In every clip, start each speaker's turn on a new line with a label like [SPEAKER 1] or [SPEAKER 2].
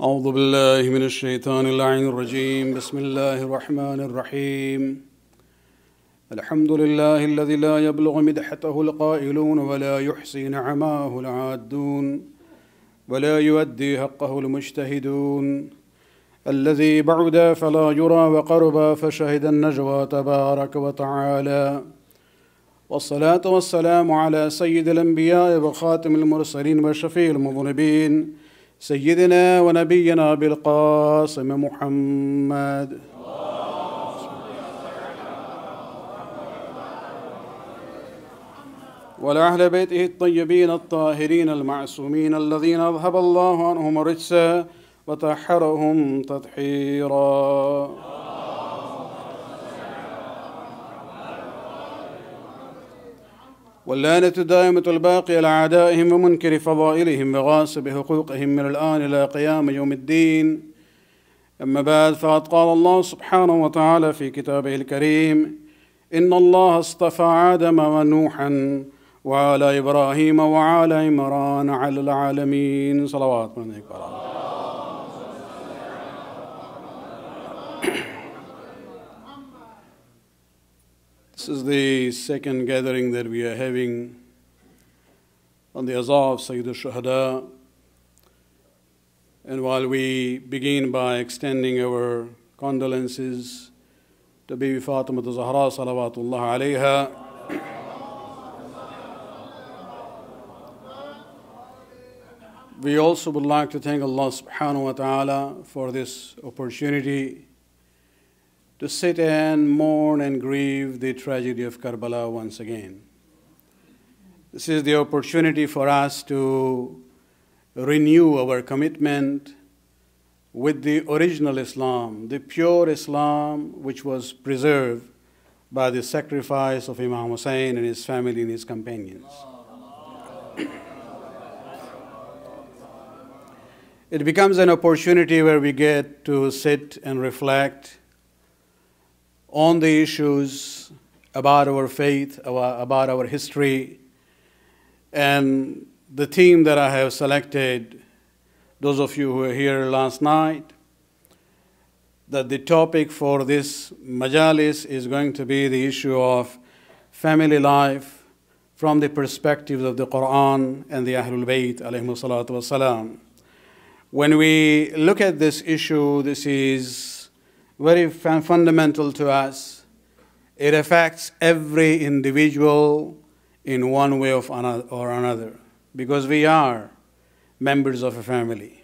[SPEAKER 1] أعوذ بالله من الشيطان اللعين الرجيم بسم الله الرحمن الرحيم الحمد لله الذي لا يبلغ مدحته القائلون ولا يحصي نعماه العادون ولا يؤدي حقه المجتهدون الذي بعد فلا يرى وقرب فشهد النجوى تبارك وتعالى والصلاة والسلام على سيد الأنبياء وخاتم المرسلين وشفيع المذنبين سيدنا ونبينا بالقاسم محمد وعلى أهل بيته الطيبين الطاهرين المعصومين الذين أذهب الله عنهم الرجس وطهرهم تطهيرا. واللعنة الدائمة الباقية على أعدائهم ومنكر فضائلهم وغاصب حقوقهم من الآن إلى قيام يوم الدين. أما بعد، فقد قال الله سبحانه وتعالى في كتابه الكريم: إن الله اصطفى آدم ونوحا وعلى إبراهيم وعلى عمران على العالمين. صلوات من عليك. This is the second gathering that we are having on the Azah of Sayyid al-Shuhada. And while we begin by extending our condolences to Bibi Fatima Zahra salawatullah alayha, we also would like to thank Allah subhanahu wa ta'ala for this opportunity to sit and mourn and grieve the tragedy of Karbala once again. This is the opportunity for us to renew our commitment with the original Islam, the pure Islam which was preserved by the sacrifice of Imam Hussein and his family and his companions. It becomes an opportunity where we get to sit and reflect on the issues about our faith, about our history. And the theme that I have selected, those of you who were here last night, that the topic for this majalis is going to be the issue of family life from the perspectives of the Qur'an and the Ahle-Bait alayhimu salatu wasalam. When we look at this issue, this is very fundamental to us. It affects every individual in one way or another, because we are members of a family.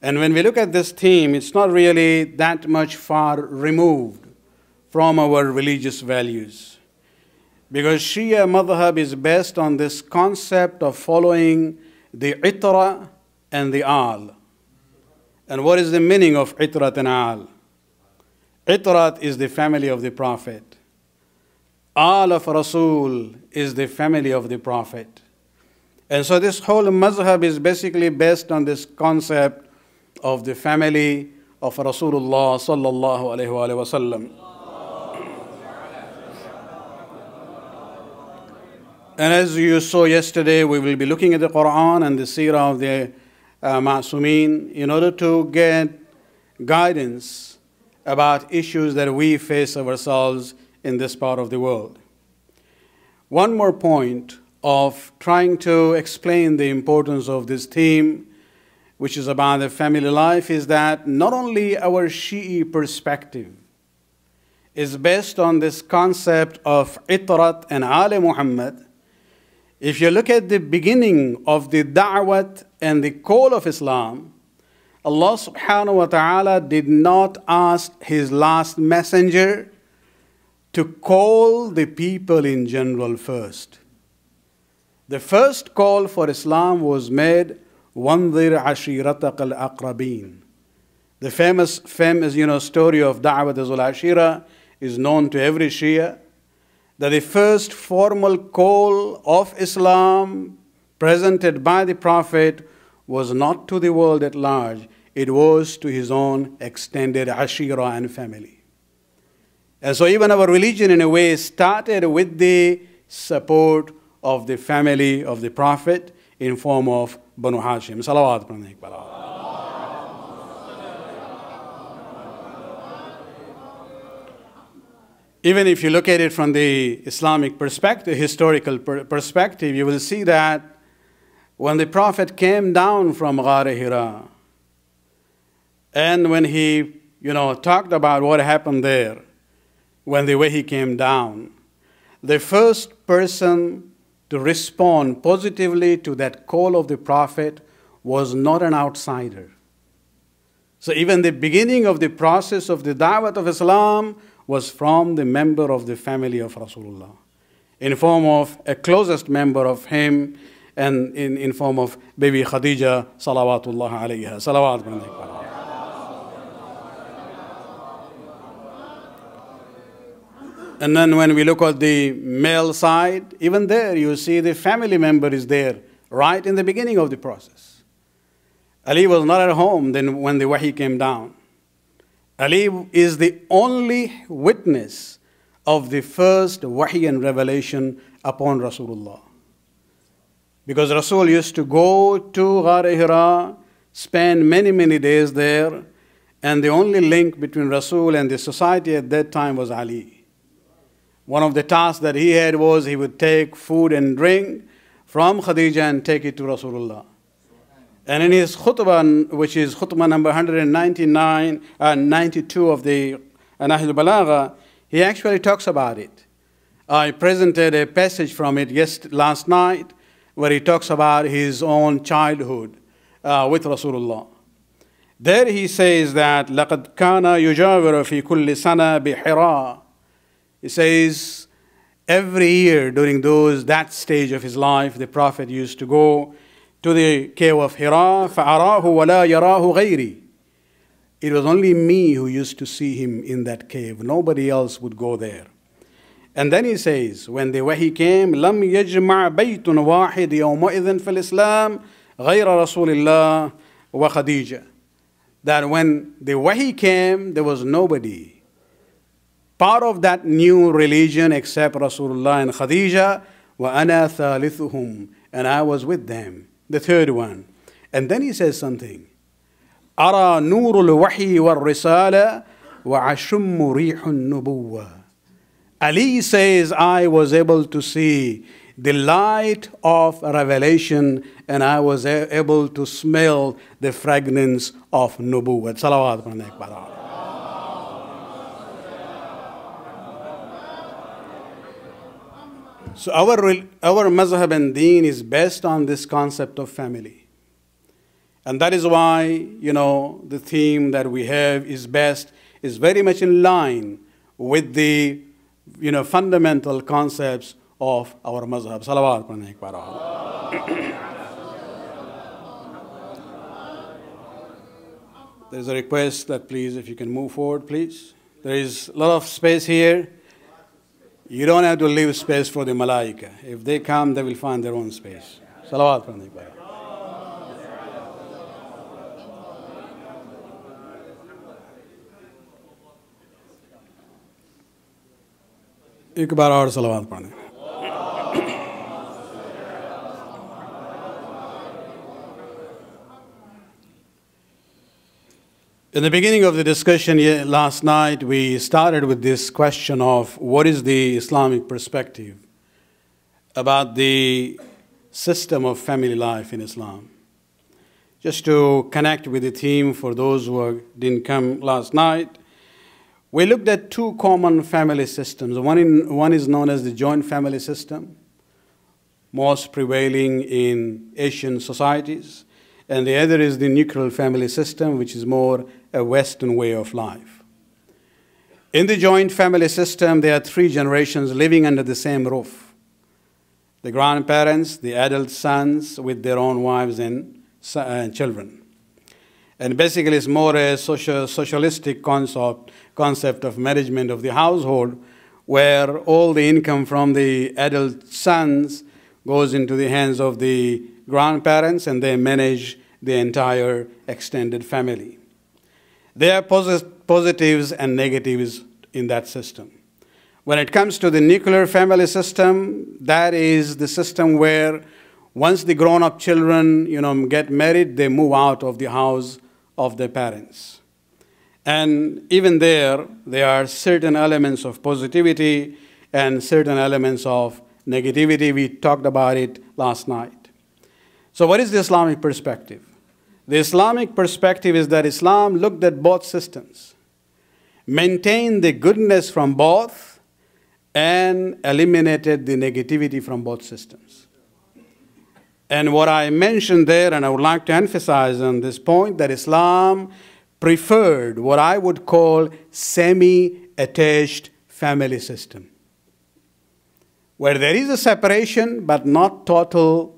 [SPEAKER 1] And when we look at this theme, it's not really that much far removed from our religious values, because Shia madhab is based on this concept of following the itra and the al. And what is the meaning of itrat and al? Itrat is the family of the Prophet. Al of Rasul is the family of the Prophet. And so this whole mazhab is basically based on this concept of the family of Rasulullah sallallahu alayhi wa sallam. And as you saw yesterday, we will be looking at the Qur'an and the seerah of the Ma'sumin in order to get guidance about issues that we face ourselves in this part of the world. One more point of trying to explain the importance of this theme, which is about the family life, is that not only our Shi'i perspective is based on this concept of Itrat and Ali Muhammad. If you look at the beginning of the da'wat and the call of Islam, Allah subhanahu wa ta'ala did not ask his last messenger to call the people in general first. The first call for Islam was made, وَانظِرْ عَشِيرَتَكَ الْأَقْرَبِينَ. The famous story of Da'wat al-Ashira is known to every Shia, that the first formal call of Islam presented by the Prophet was not to the world at large, it was to his own extended ashira and family. And so even our religion in a way started with the support of the family of the Prophet in form of Banu Hashim. Salawat. Even if you look at it from the Islamic perspective, historical perspective, you will see that when the Prophet came down from Ghar Hira, and when he, talked about what happened there, when the Wahy came down, the first person to respond positively to that call of the Prophet was not an outsider. So even the beginning of the process of the Da'wat of Islam was from the member of the family of Rasulullah, in form of a closest member of him, and in form of baby Khadija, salawatullah alayha, salawat alayha. And then when we look at the male side, even there you see the family member is there, right in the beginning of the process. Ali was not at home then when the Wahy came down. Ali is the only witness of the first Wahy and revelation upon Rasulullah. Because Rasul used to go to Ghar Hira, spend many, many days there, and the only link between Rasul and the society at that time was Ali. One of the tasks that he had was he would take food and drink from Khadija and take it to Rasulullah. And in his khutbah, which is khutbah number 199 and 92 of the Nahj al-Balagha, he actually talks about it. I presented a passage from it last night where he talks about his own childhood with Rasulullah. There he says that لَقَدْ كَانَ يُجَاوِرُ فِي كُلِّ سَنَةٍ بِحِرَاءٍ. He says every year during that stage of his life, the Prophet used to go to the cave of Hira, فَأَرَاهُ وَلَا يَرَاهُ غَيْرِي. It was only me who used to see him in that cave. Nobody else would go there. And then he says, when the Wahy came, لَمْ يَجْمَعْ بَيْتٌ وَاحِدٍ يَوْمَئِذٍ فِي الْإِسْلَامِ غَيْرَ رَسُولِ اللَّهِ وَخَدِيجَةٍ. That when the Wahy came, there was nobody part of that new religion except Rasulullah and Khadija, وَأَنَا ثَالِثُهُمْ, and I was with them, the third one. And then he says something, أَرَى نُورُ الْوَحْيِ وَالرِّسَالَةِ وَعَشُمُّ رِيحُ النُّبُوَّةِ. Ali says, I was able to see the light of revelation, and I was able to smell the fragrance of nubuwwat. Salawat alayhi. So our mazhab and deen is based on this concept of family. And that is why, the theme that we have is very much in line with the, fundamental concepts of our mazhab. Salawat alayhi. There's a request that please, if you can move forward, please. There is a lot of space here. You don't have to leave space for the malaika. If they come, they will find their own space. Salawat alayhi. एक बार और सलावत पढ़ें. In the beginning of the discussion last night, we started with this question of what is the Islamic perspective about the system of family life in Islam. Just to connect with the theme for those who didn't come last night, we looked at two common family systems. One is known as the joint family system, most prevailing in Asian societies, and the other is the nuclear family system, which is more a Western way of life. In the joint family system, there are three generations living under the same roof. The grandparents, the adult sons with their own wives and children. And basically it's more a socialistic concept of management of the household, where all the income from the adult sons goes into the hands of the grandparents and they manage the entire extended family. There are positives and negatives in that system. When it comes to the nuclear family system, that is the system where once the grown-up children get married, they move out of the house of their parents. And even there are certain elements of positivity and certain elements of negativity. We talked about it last night. So what is the Islamic perspective? The Islamic perspective is that Islam looked at both systems, maintained the goodness from both, and eliminated the negativity from both systems. And what I mentioned there, and I would like to emphasize on this point, that Islam preferred what I would call semi-attached family system, where there is a separation but not total,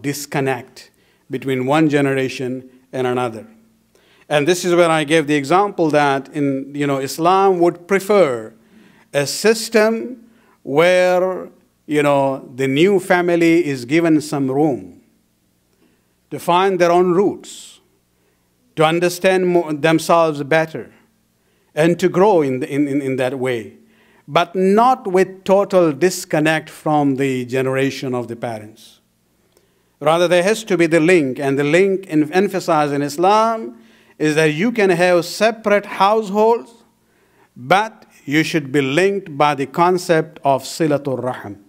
[SPEAKER 1] disconnect between one generation and another. And this is where I gave the example that Islam would prefer a system where the new family is given some room to find their own roots, to understand themselves better, and to grow in that way, but not with total disconnect from the generation of the parents. Rather, there has to be the link, and the link emphasized in Islam is that you can have separate households, but you should be linked by the concept of silatul rahim.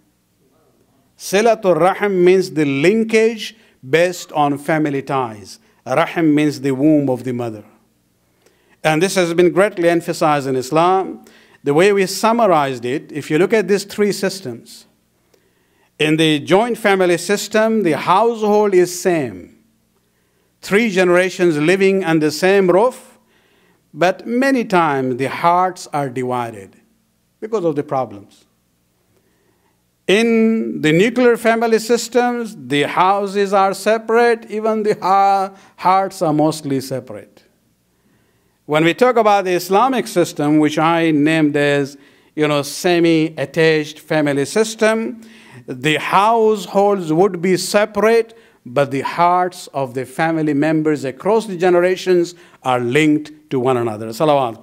[SPEAKER 1] Silatul rahim means the linkage based on family ties. Rahim means the womb of the mother. And this has been greatly emphasized in Islam. The way we summarized it, if you look at these three systems, in the joint family system, the household is same. 3 generations living under the same roof, but many times the hearts are divided because of the problems. In the nuclear family systems, the houses are separate, even the hearts are mostly separate. When we talk about the Islamic system, which I named as, semi-attached family system, the households would be separate, but the hearts of the family members across the generations are linked to one another. Salawat.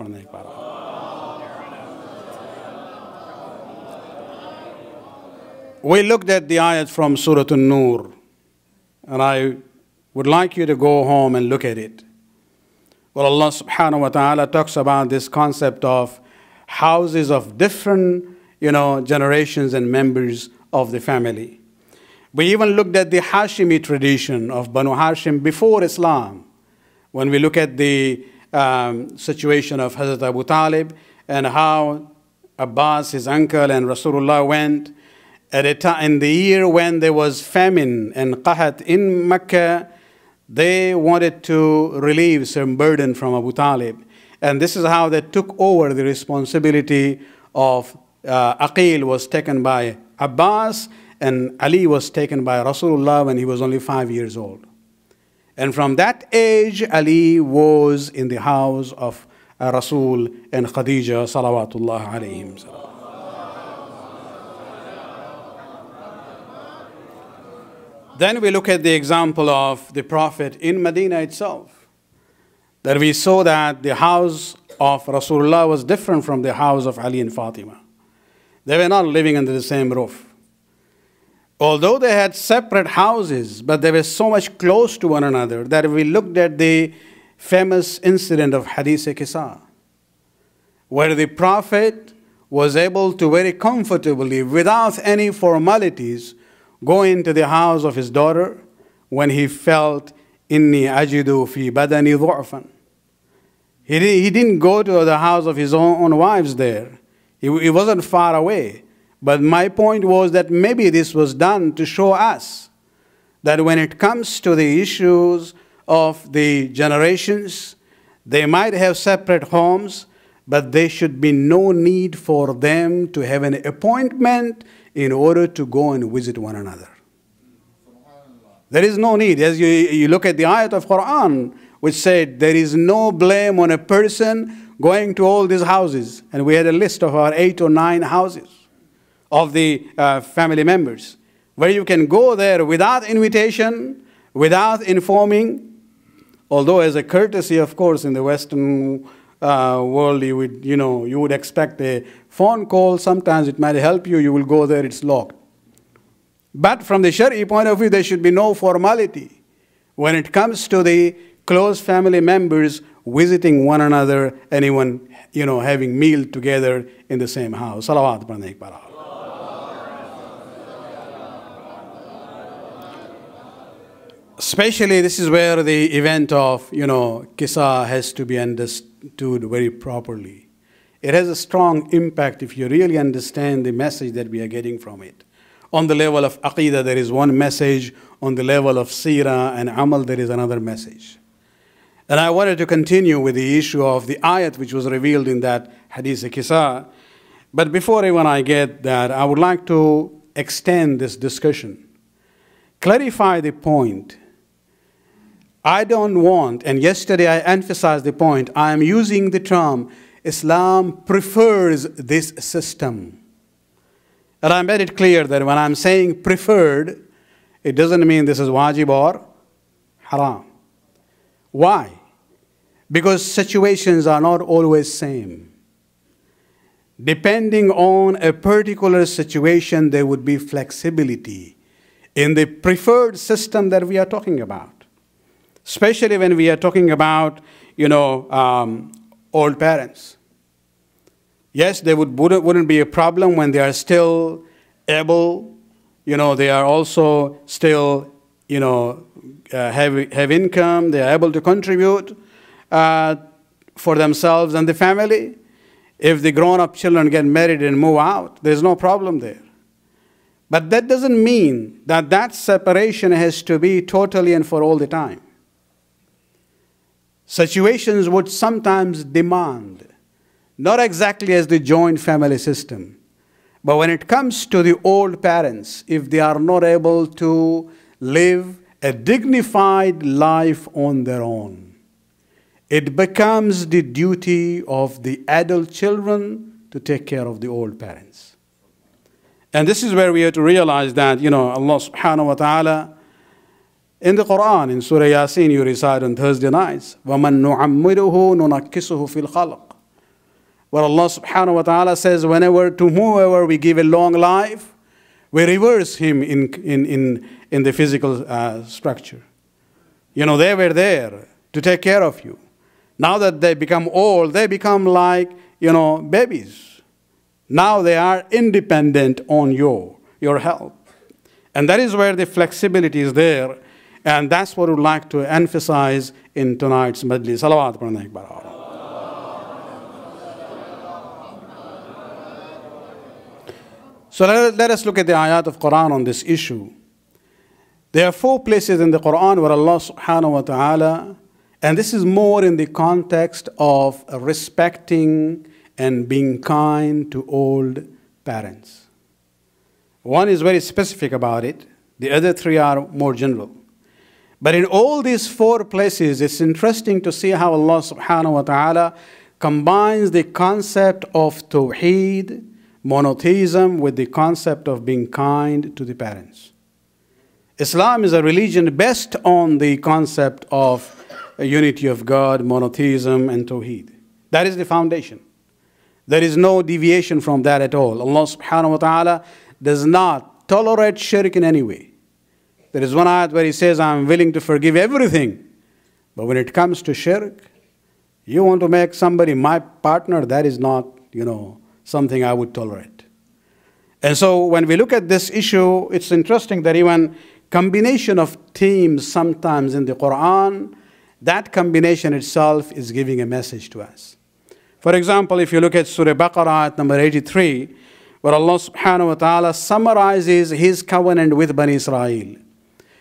[SPEAKER 1] We looked at the ayat from Surah An-Nur, and I would like you to go home and look at it. Well, Allah subhanahu wa ta'ala talks about this concept of houses of different, generations and members of the family. We even looked at the Hashimi tradition of Banu Hashim before Islam. When we look at the situation of Hazrat Abu Talib and how Abbas, his uncle, and Rasulullah went at a time in the year when there was famine and qahat in Mecca, they wanted to relieve some burden from Abu Talib. And this is how they took over the responsibility of Aqil was taken by Abbas, and Ali was taken by Rasulullah when he was only 5 years old. And from that age, Ali was in the house of Rasul and Khadija, salawatullah alayhim. Then we look at the example of the Prophet in Medina itself, that we saw that the house of Rasulullah was different from the house of Ali and Fatima. They were not living under the same roof. Although they had separate houses, but they were so much close to one another that we looked at the famous incident of Hadith-e-Qisa, where the Prophet was able to very comfortably, without any formalities, go into the house of his daughter when he felt inni ajidu fi badani du'fan. He didn't go to the house of his own wives there. He wasn't far away. But my point was that maybe this was done to show us that when it comes to the issues of the generations, they might have separate homes, but there should be no need for them to have an appointment in order to go and visit one another. There is no need. As you look at the ayat of Qur'an, which said there is no blame on a person going to all these houses. And we had a list of our 8 or 9 houses of the family members, where you can go there without invitation, without informing, although as a courtesy, of course, in the Western world, you would expect a phone call. Sometimes it might help you. You will go there, it's locked. But from the Shari'i point of view, there should be no formality. When it comes to the close family members, visiting one another, and even, having meal together in the same house. Salawat pढ़ने एक बार. Especially, this is where the event of, Qissa has to be understood very properly. It has a strong impact if you really understand the message that we are getting from it. On the level of Aqidah, there is one message. On the level of Seerah and Amal, there is another message. And I wanted to continue with the issue of the ayat which was revealed in that Hadith Qissa. But before even I get that, I would like to extend this discussion. Clarify the point. I don't want, and yesterday I emphasized the point, I am using the term Islam prefers this system. And I made it clear that when I'm saying preferred, it doesn't mean this is wajib or haram. Why? Because situations are not always same. Depending on a particular situation, there would be flexibility in the preferred system that we are talking about. Especially when we are talking about, old parents. Yes, there wouldn't be a problem when they are still able, they are also still, have income, they are able to contribute for themselves and the family. If the grown-up children get married and move out, there's no problem there. But that doesn't mean that that separation has to be totally and for all the time. Situations would sometimes demand, not exactly as the joint family system, but when it comes to the old parents, if they are not able to live a dignified life on their own, it becomes the duty of the adult children to take care of the old parents. And this is where we have to realize that, Allah subhanahu wa ta'ala, in the Qur'an, in Surah Yasin, you recite on Thursday nights, وَمَن نُعَمِّرُهُ نُنَكِّسُهُ فِي الْخَلْقِ. Where Allah subhanahu wa ta'ala says, whenever to whoever we give a long life, we reverse him in the physical structure. They were there to take care of you. Now that they become old, they become like, babies. Now they are independent on your help. And that is where the flexibility is there. And that's what we would like to emphasize in tonight's majlis. Salawat pढ़ने एक बार. So let us look at the ayat of Qur'an on this issue. There are 4 places in the Qur'an where Allah subhanahu wa ta'ala, and this is more in the context of respecting and being kind to old parents. One is very specific about it. The other 3 are more general. But in all these 4 places, it's interesting to see how Allah subhanahu wa ta'ala combines the concept of tawheed, monotheism, with the concept of being kind to the parents. Islam is a religion based on the concept of a unity of God, monotheism, and tawheed. That is the foundation. There is no deviation from that at all. Allah subhanahu wa ta'ala does not tolerate shirk in any way. There is one ayat where he says, I'm willing to forgive everything. But when it comes to shirk, you want to make somebody my partner, that is not, something I would tolerate. And so when we look at this issue, it's interesting that even combination of themes sometimes in the Qur'an, that combination itself is giving a message to us. For example, if you look at Surah Baqarah, number 83, where Allah subhanahu wa ta'ala summarizes His covenant with Bani Israel.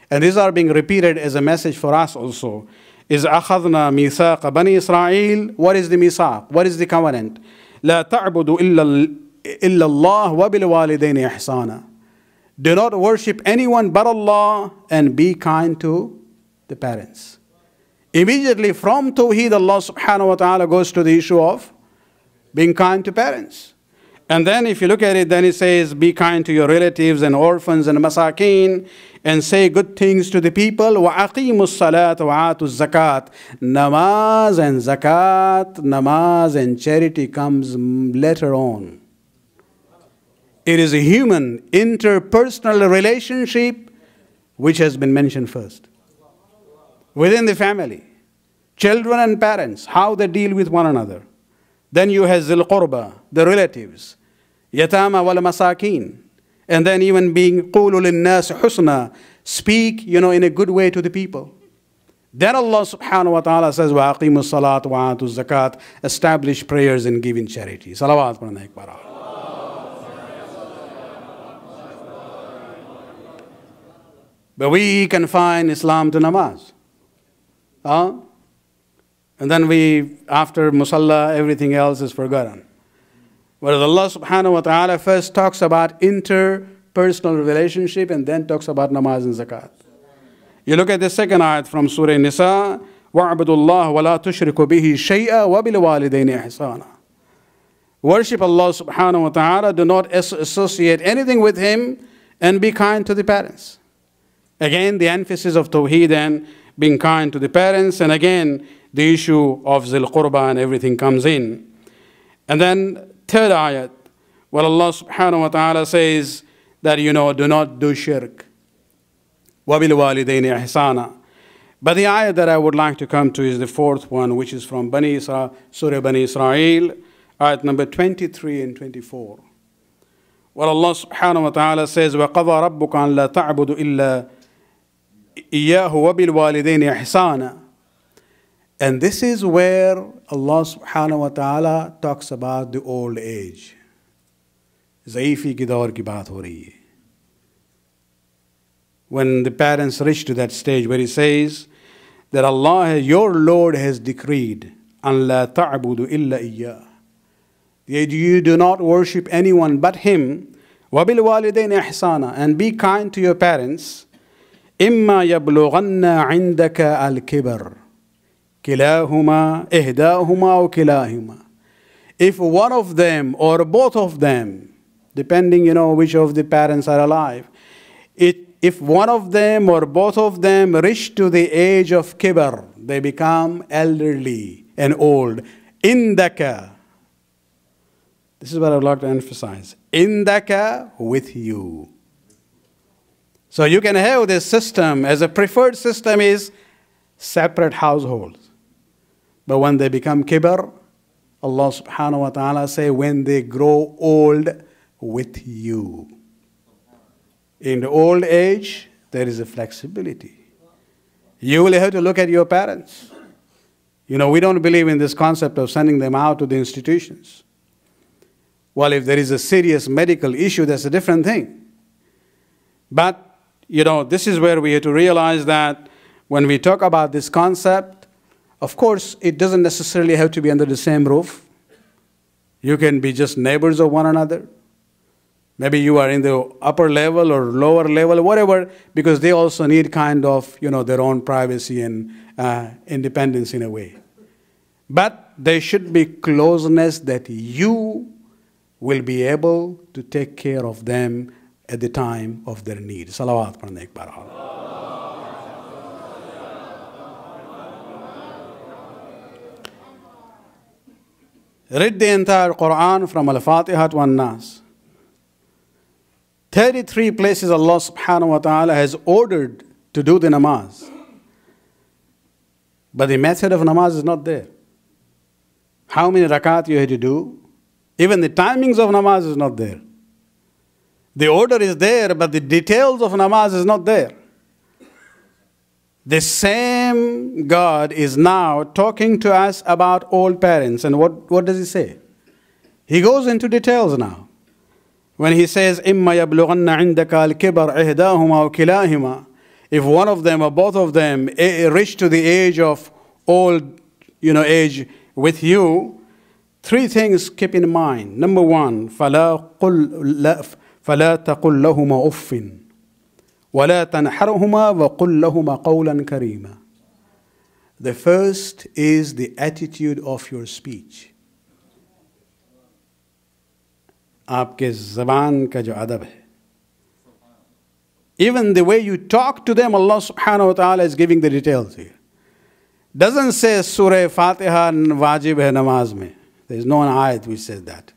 [SPEAKER 1] And these are being repeated as a message for us also. Is أخذنا ميثاق بني إسرائيل. What is the mithaq? What is the covenant? لا تعبدوا إلا الله وبالوالدين إحسانا. Do not worship anyone but Allah and be kind to the parents. Immediately from Tawheed, Allah subhanahu wa ta'ala goes to the issue of being kind to parents. And then if you look at it, then it says, be kind to your relatives and orphans and masakeen, and say good things to the people. وَأَقِيمُوا الصَّلَاةَ وَآتُوا الزَّكَاةَ. Namaz and zakat, namaz and charity comes later on. It is a human interpersonal relationship which has been mentioned first. Within the family. children and parents, how they deal with one another. Then you have Zil Qurba, the relatives, Yatama wal Masakin, and then even being Qulu lin-nas husna, speak, in a good way to the people. Then Allah subhanahu wa ta'ala says, wa aqimu salat wa atu zakat, establish prayers and giving charity. Salawat padna ek baar. But we confine Islam to namaz. And then after musalla, everything else is forgotten. Whereas Allah subhanahu wa ta'ala first talks about interpersonal relationship and then talks about namaz and zakat. You look at the second ayat from Surah Nisa, وَعْبُدُوا اللَّهَ وَلَا تُشْرِكُوا بِهِ شَيْئًا وَبِالْوَالِدَيْنِ إِحْسَانًا. Worship Allah subhanahu wa ta'ala, do not associate anything with Him, and be kind to the parents. Again, the emphasis of Tawheed and being kind to the parents, and again, the issue of Zil Qurba and everything comes in. And then, third ayat, where Allah subhanahu wa ta'ala says that, do not do shirk. وَبِالْوَالِدَيْنِ إِحْسَانًا. But the ayat that I would like to come to is the fourth one, which is from Surah Bani Israel, ayat number 23 and 24. Where Allah subhanahu wa ta'ala says, وَقَضَى رَبُّكَ أَنْ لَا تَعْبُدُ إِلَّا إِيَّاهُ وَبِالْوَالِدَيْنِ إِحْسَانًا. And this is where Allah subhanahu wa ta'ala talks about the old age. Zaifi ki daur ki baat ho rahi hai. When the parents reach to that stage where He says that Allah, your Lord has decreed, أَنْ لَا تَعْبُدُ إِلَّا إِيَّاهُ. You do not worship anyone but Him. وَبِالْوَالِدَيْنِ إِحْسَانًا. And be kind to your parents. إِمَّا يَبْلُغَنَّ عِنْدَكَ الْكِبَرِ كِلَاهُمَا إِهْدَاهُمَا وَكِلَاهُمَا. If one of them or both of them, depending, which of the parents are alive, if one of them or both of them reach to the age of kibar, they become elderly and old. Indaka. This is what I would like to emphasize. Indaka, with you. So you can have this system as a preferred system is separate households. But when they become kibar, Allah subhanahu wa ta'ala say, when they grow old, with you. In the old age, there is a flexibility. You will have to look at your parents. We don't believe in this concept of sending them out to the institutions. Well, if there is a serious medical issue, that's a different thing. But, this is where we have to realize that when we talk about this concept, of course, it doesn't necessarily have to be under the same roof. You can be just neighbors of one another. Maybe you are in the upper level or lower level, whatever, because they also need kind of, their own privacy and independence in a way. But there should be closeness that you will be able to take care of them at the time of their need. Salawat padna ek baar. Read the entire Qur'an from Al-Fatiha to An-Nas. 33 places Allah subhanahu wa ta'ala has ordered to do the namaz. But the method of namaz is not there. How many rakat you have to do? Even the timings of namaz is not there. The order is there, but the details of namaz is not there. The same God is now talking to us about old parents. And what does He say? He goes into details now. When He says, إِمَّا يَبْلُغَنَّ عِنْدَكَ الْكِبَرْ إِهْدَاهُمَا وَكِلَاهُمَا. If one of them or both of them reach to the age of old, age with you, three things keep in mind. Number one, فَلَا تَقُلْ لَهُمَا أُفٍّ وَلَا تَنْحَرْهُمَا وَقُلْ لَهُمَا قَوْلًا كَرِيمًا. The first is the attitude of your speech. आपके ज़बान का जो अदब है. Even the way you talk to them, Allah subhanahu wa ta'ala is giving the details here. Doesn't say Surah Fatiha wajib hai namaz mein. There is no ayat which says that.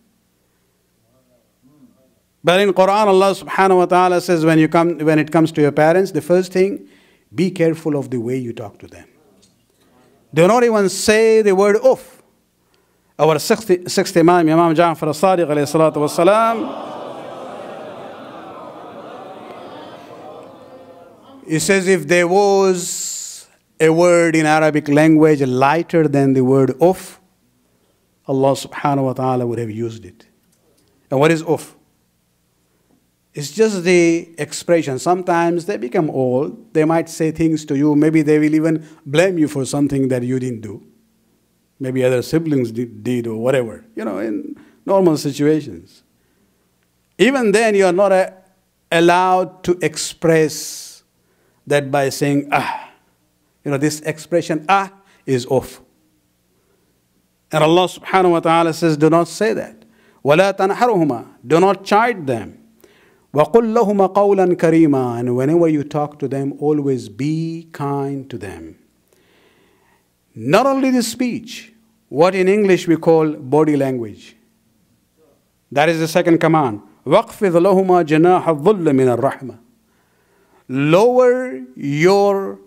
[SPEAKER 1] But in Qur'an, Allah subhanahu wa ta'ala says when it comes to your parents, the first thing, be careful of the way you talk to them. Do not even say the word uff. Our sixth Imam, Imam Ja'far al-Sadiq alayhi salatu wasalam, he says if there was a word in Arabic language lighter than the word uff, Allah subhanahu wa ta'ala would have used it. And what is uff? It's just the expression. Sometimes they become old. They might say things to you. Maybe they will even blame you for something that you didn't do. Maybe other siblings did or whatever, in normal situations. Even then, you are not allowed to express that by saying, ah. This expression, ah, is off. And Allah subhanahu wa ta'ala says, do not say that. وَلَا تَنْحَرُهُمَا. Do not chide them. وَقُلْ لَهُمَا قَوْلًا كَرِيمًا. And whenever you talk to them, always be kind to them. Not only the speech, what in English we call body language. That is the second command. وَقْفِذْ لَهُمَا جَنَاحَ الظُّلِّ مِنَ الرَّحْمَةِ. Lower your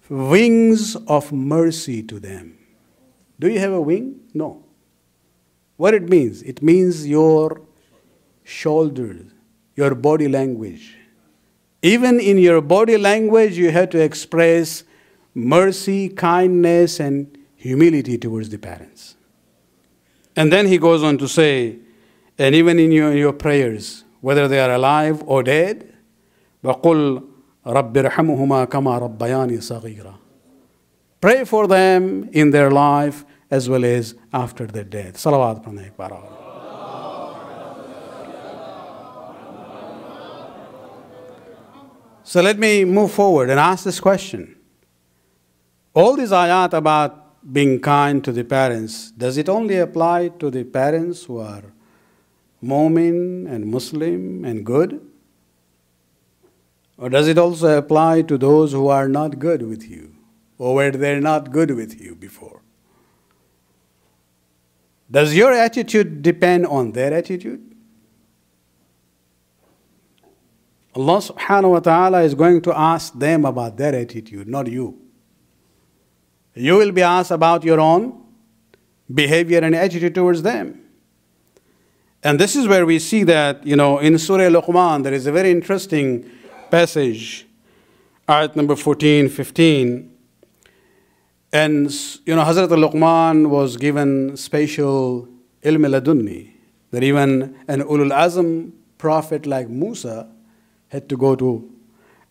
[SPEAKER 1] wings of mercy to them. Do you have a wing? No. What it means? It means your shoulders, your body language. Even in your body language, you have to express mercy, kindness, and humility towards the parents. And then he goes on to say, and even in your prayers, whether they are alive or dead, وَقُلْ رَبِّ ارْحَمْهُمَا كَمَا رَبَّيَانِي صَغِيرًا. Pray for them in their life as well as after their death. Salawat Pranay. So let me move forward and ask this question. All these ayat about being kind to the parents, does it only apply to the parents who are Mu'min and Muslim and good? Or does it also apply to those who are not good with you, or were they not good with you before? Does your attitude depend on their attitude? Allah subhanahu wa ta'ala is going to ask them about their attitude, not you. You will be asked about your own behavior and attitude towards them. And this is where we see that, in Surah Luqman, there is a very interesting passage, ayat number 14, 15. And, Hazrat Luqman was given special ilm ladunni, that even an ulul azm prophet like Musa had to go to,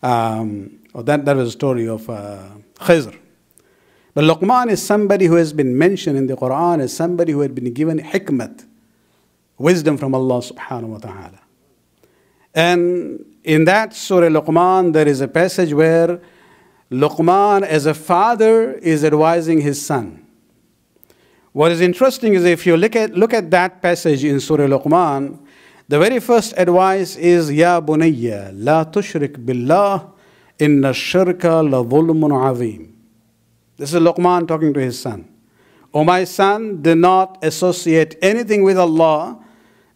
[SPEAKER 1] that was a story of Khizr. But Luqman is somebody who has been mentioned in the Qur'an as somebody who had been given hikmat, wisdom from Allah subhanahu wa ta'ala. And in that Surah Luqman, there is a passage where Luqman, as a father, is advising his son. What is interesting is if you look at that passage in Surah Luqman, the very first advice is, Ya bunayya, la tushrik billah, inna shirka la dhulmun azim. This is Luqman talking to his son. O my son, do not associate anything with Allah,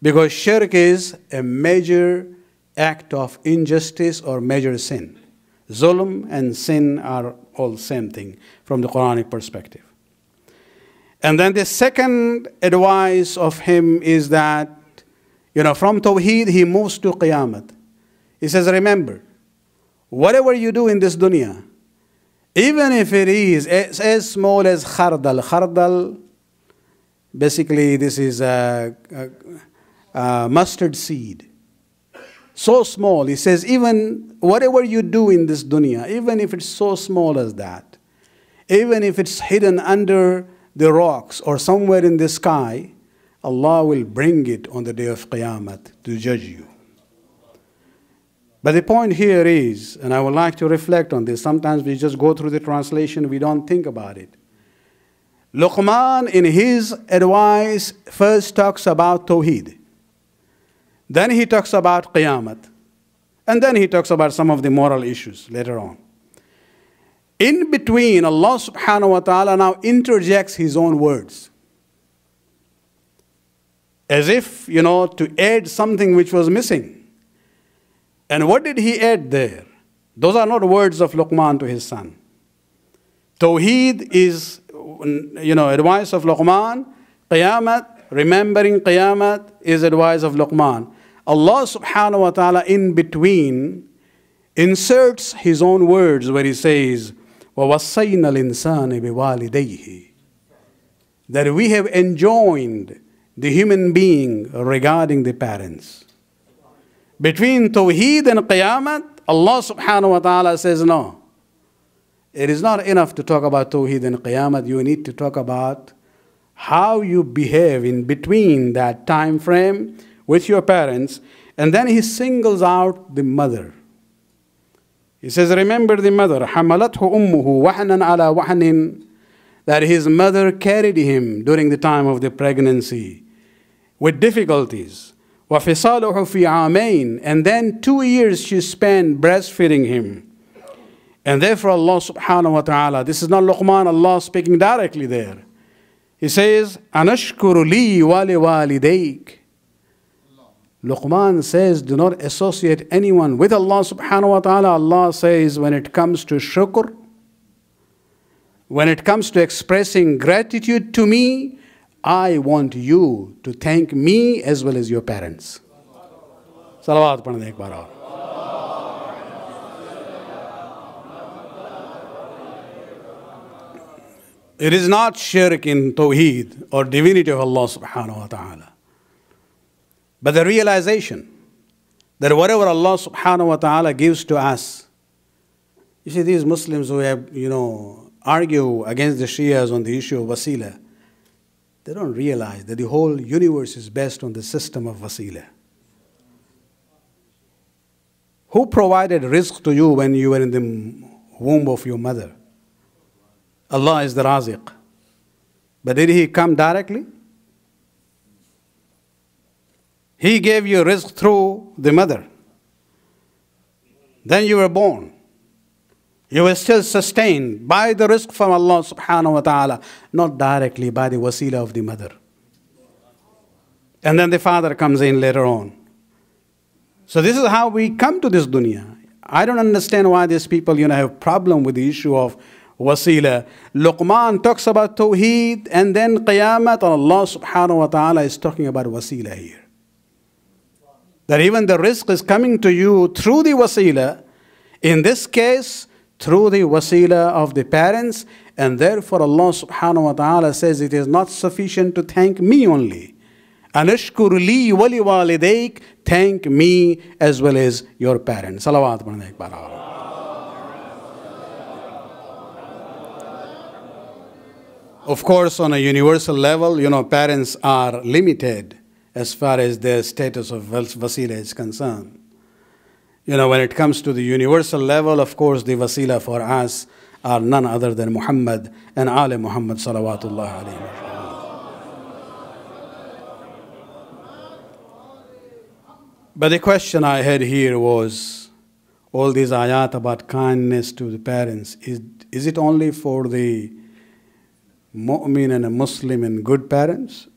[SPEAKER 1] because shirk is a major act of injustice or major sin. Zulm and sin are all same thing from the Quranic perspective. And then the second advice of him is that, from Tawheed he moves to Qiyamah. He says, remember, whatever you do in this dunya, even if it is as small as khardal. Khardal, basically this is a mustard seed. So small, he says, even whatever you do in this dunya, even if it's so small as that, even if it's hidden under the rocks or somewhere in the sky, Allah will bring it on the day of Qiyamah to judge you. But the point here is, and I would like to reflect on this, sometimes we just go through the translation, we don't think about it. Luqman, in his advice, first talks about Tawheed. Then he talks about Qiyamah. And then he talks about some of the moral issues later on. In between, Allah subhanahu wa ta'ala now interjects his own words. As if, to add something which was missing. And what did he add there? Those are not words of Luqman to his son. Tawheed is advice of Luqman, Qiyamah, remembering Qiyamah is advice of Luqman. Allah subhanahu wa ta'ala in between inserts his own words where he says, وَوَصَّيْنَا الْإِنسَانَ بِوَالِدَيْهِ, that we have enjoined the human being regarding the parents. Between Tawheed and Qiyamah, Allah subhanahu wa ta'ala says, no. It is not enough to talk about Tawheed and Qiyamah. You need to talk about how you behave in between that time frame with your parents. And then he singles out the mother. He says, remember the mother. حَمَلَتْهُ أُمُّهُ وَحْنًا عَلَى وَحْنٍ, that his mother carried him during the time of the pregnancy with difficulties. وَفِصَالُهُ فِي عَامَيْنِ, and then 2 years she spent breastfeeding him. And therefore Allah subhanahu wa ta'ala, this is not Luqman, Allah speaking directly there. He says, أَنَشْكُرُ لِي وَلِوَالِدَيْكِ. Luqman says, do not associate anyone with Allah subhanahu wa ta'ala. Allah says, when it comes to shukr, when it comes to expressing gratitude to me, I want you to thank me as well as your parents. Salawat padhne ek baar aur. It is not shirk in Tawheed or divinity of Allah subhanahu wa ta'ala, but the realization that whatever Allah subhanahu wa ta'ala gives to us. You see, these Muslims who have, argue against the Shias on the issue of wasila, they don't realize that the whole universe is based on the system of wasila. Who provided rizq to you when you were in the womb of your mother? Allah is the Raziq. But did He come directly? He gave you rizq through the mother. Then you were born. You were still sustained by the rizq from Allah subhanahu wa ta'ala, not directly by the wasila of the mother. And then the father comes in later on. So this is how we come to this dunya. I don't understand why these people, have problem with the issue of wasila. Luqman talks about Tawheed and then Qiyamah, and Allah subhanahu wa ta'ala is talking about wasila here. That even the rizq is coming to you through the wasila, in this case, through the wasila of the parents, and therefore Allah subhanahu wa ta'ala says it is not sufficient to thank me only. Anashkur li wali walidayk, thank me as well as your parents. Salawat padhne ek baar aur. Of course, on a universal level, parents are limited as far as their status of wasila is concerned. When it comes to the universal level, of course, the wasila for us are none other than Muhammad and Ali Muhammad salawatullah alayhi. But the question I had here was, all these ayat about kindness to the parents, is it only for the mu'min and a Muslim and good parents?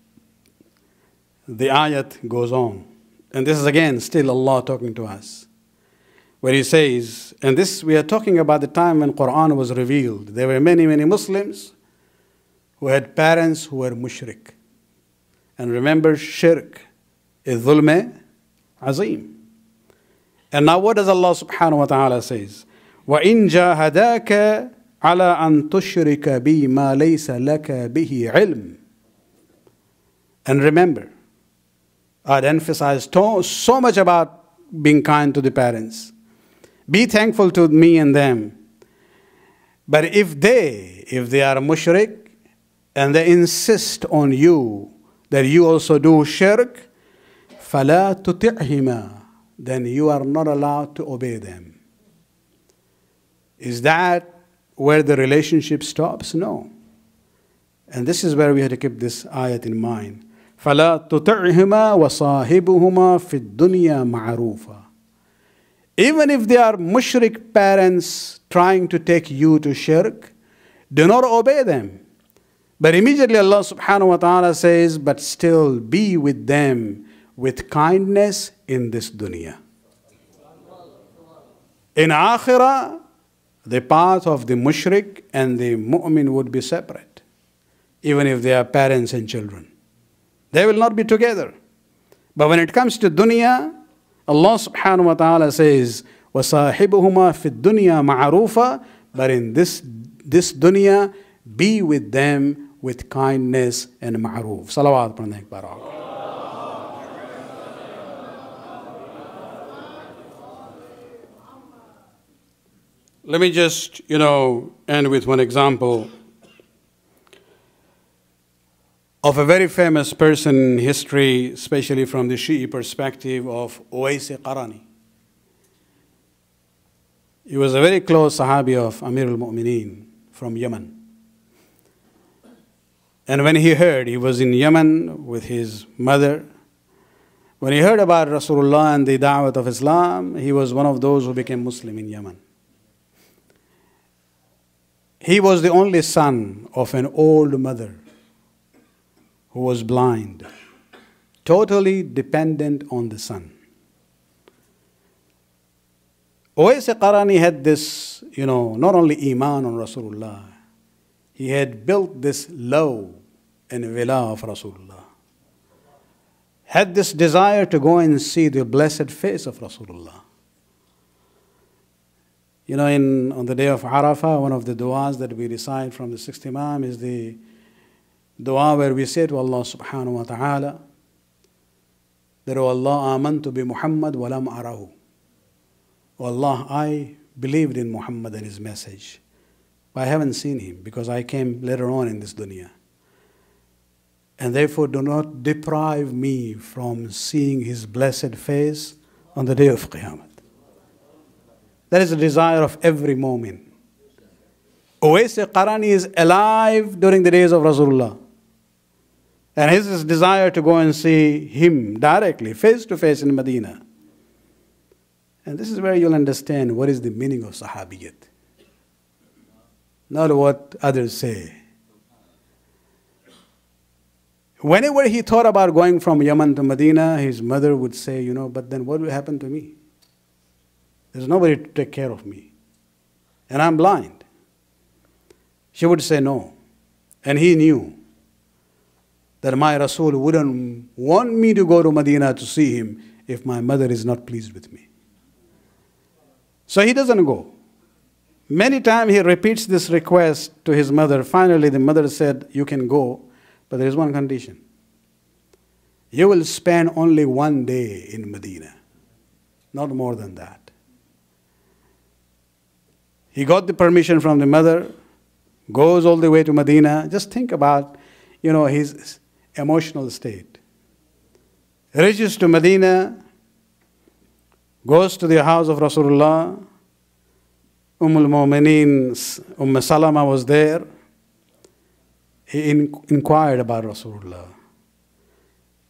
[SPEAKER 1] The ayat goes on. And this is again still Allah talking to us, where He says, and this we are talking about the time when Qur'an was revealed. There were many, many Muslims who had parents who were mushrik. And remember, shirk is dhulme azim. And now what does Allah subhanahu wa ta'ala says? وَإِن جَاهَدَاكَ عَلَىٰ أَن تُشْرِكَ بِي مَا لَيْسَ لَكَ بِهِ عِلْمٍ. And remember, I'd emphasized so much about being kind to the parents. Be thankful to me and them. But if they are mushrik and they insist on you that you also do shirk, فَلَا تُطِعْهِمَا, then you are not allowed to obey them. Is that where the relationship stops? No. And this is where we have to keep this ayat in mind. فَلَا تُطِعْهِمَا وَصَاحِبُهُمَا فِي الدُّنْيَا مَعْرُوفًا. Even if they are mushrik parents trying to take you to shirk, do not obey them. But immediately Allah subhanahu wa ta'ala says, but still be with them with kindness in this dunya. In akhirah, the path of the mushrik and the mu'min would be separate. even if they are parents and children. They will not be together. But when it comes to dunya, Allah subhanahu wa ta'ala says, وَصَاحِبُهُمَا فِي الدُّنْيَا مَعْرُوفًا. But in this dunya, be with them with kindness and ma'roof. Salawat pranay barak. Let me just, end with one example of a very famous person in history, especially from the Shi'i perspective, of Owais al-Qarni. He was a very close Sahabi of Amir al-Mu'mineen from Yemen. And when he was in Yemen with his mother. When he heard about Rasulullah and the da'wat of Islam, he was one of those who became Muslim in Yemen. He was the only son of an old mother who was blind, totally dependent on the son. Owais al-Qarni had this, not only iman on Rasulullah, he had built this love and villa of Rasulullah. Had this desire to go and see the blessed face of Rasulullah. On the day of Arafah, one of the du'as that we recite from the sixth Imam is the dua where we say to Allah subhanahu wa ta'ala that, O Allah, amantu bi Muhammad wa lam arahu. O Allah, I believed in Muhammad and his message, but I haven't seen him because I came later on in this dunya. And therefore do not deprive me from seeing his blessed face on the day of Qiyamah. That is the desire of every mu'min. Owais al-Qarni is alive during the days of Rasulullah. And his desire to go and see him directly, face to face in Medina. And this is where you'll understand what is the meaning of Sahabiyyat. Not what others say. Whenever he thought about going from Yemen to Medina, his mother would say, but then what will happen to me? There's nobody to take care of me. And I'm blind. She would say no. And he knew that my Rasul wouldn't want me to go to Medina to see him if my mother is not pleased with me. So he doesn't go. Many times he repeats this request to his mother. Finally, the mother said, you can go, but there is one condition. You will spend only one day in Medina, not more than that. He got the permission from the mother, goes all the way to Medina. Just think about, his emotional state. Reaches to Medina, goes to the house of Rasulullah. Umm Salama was there. He inquired about Rasulullah.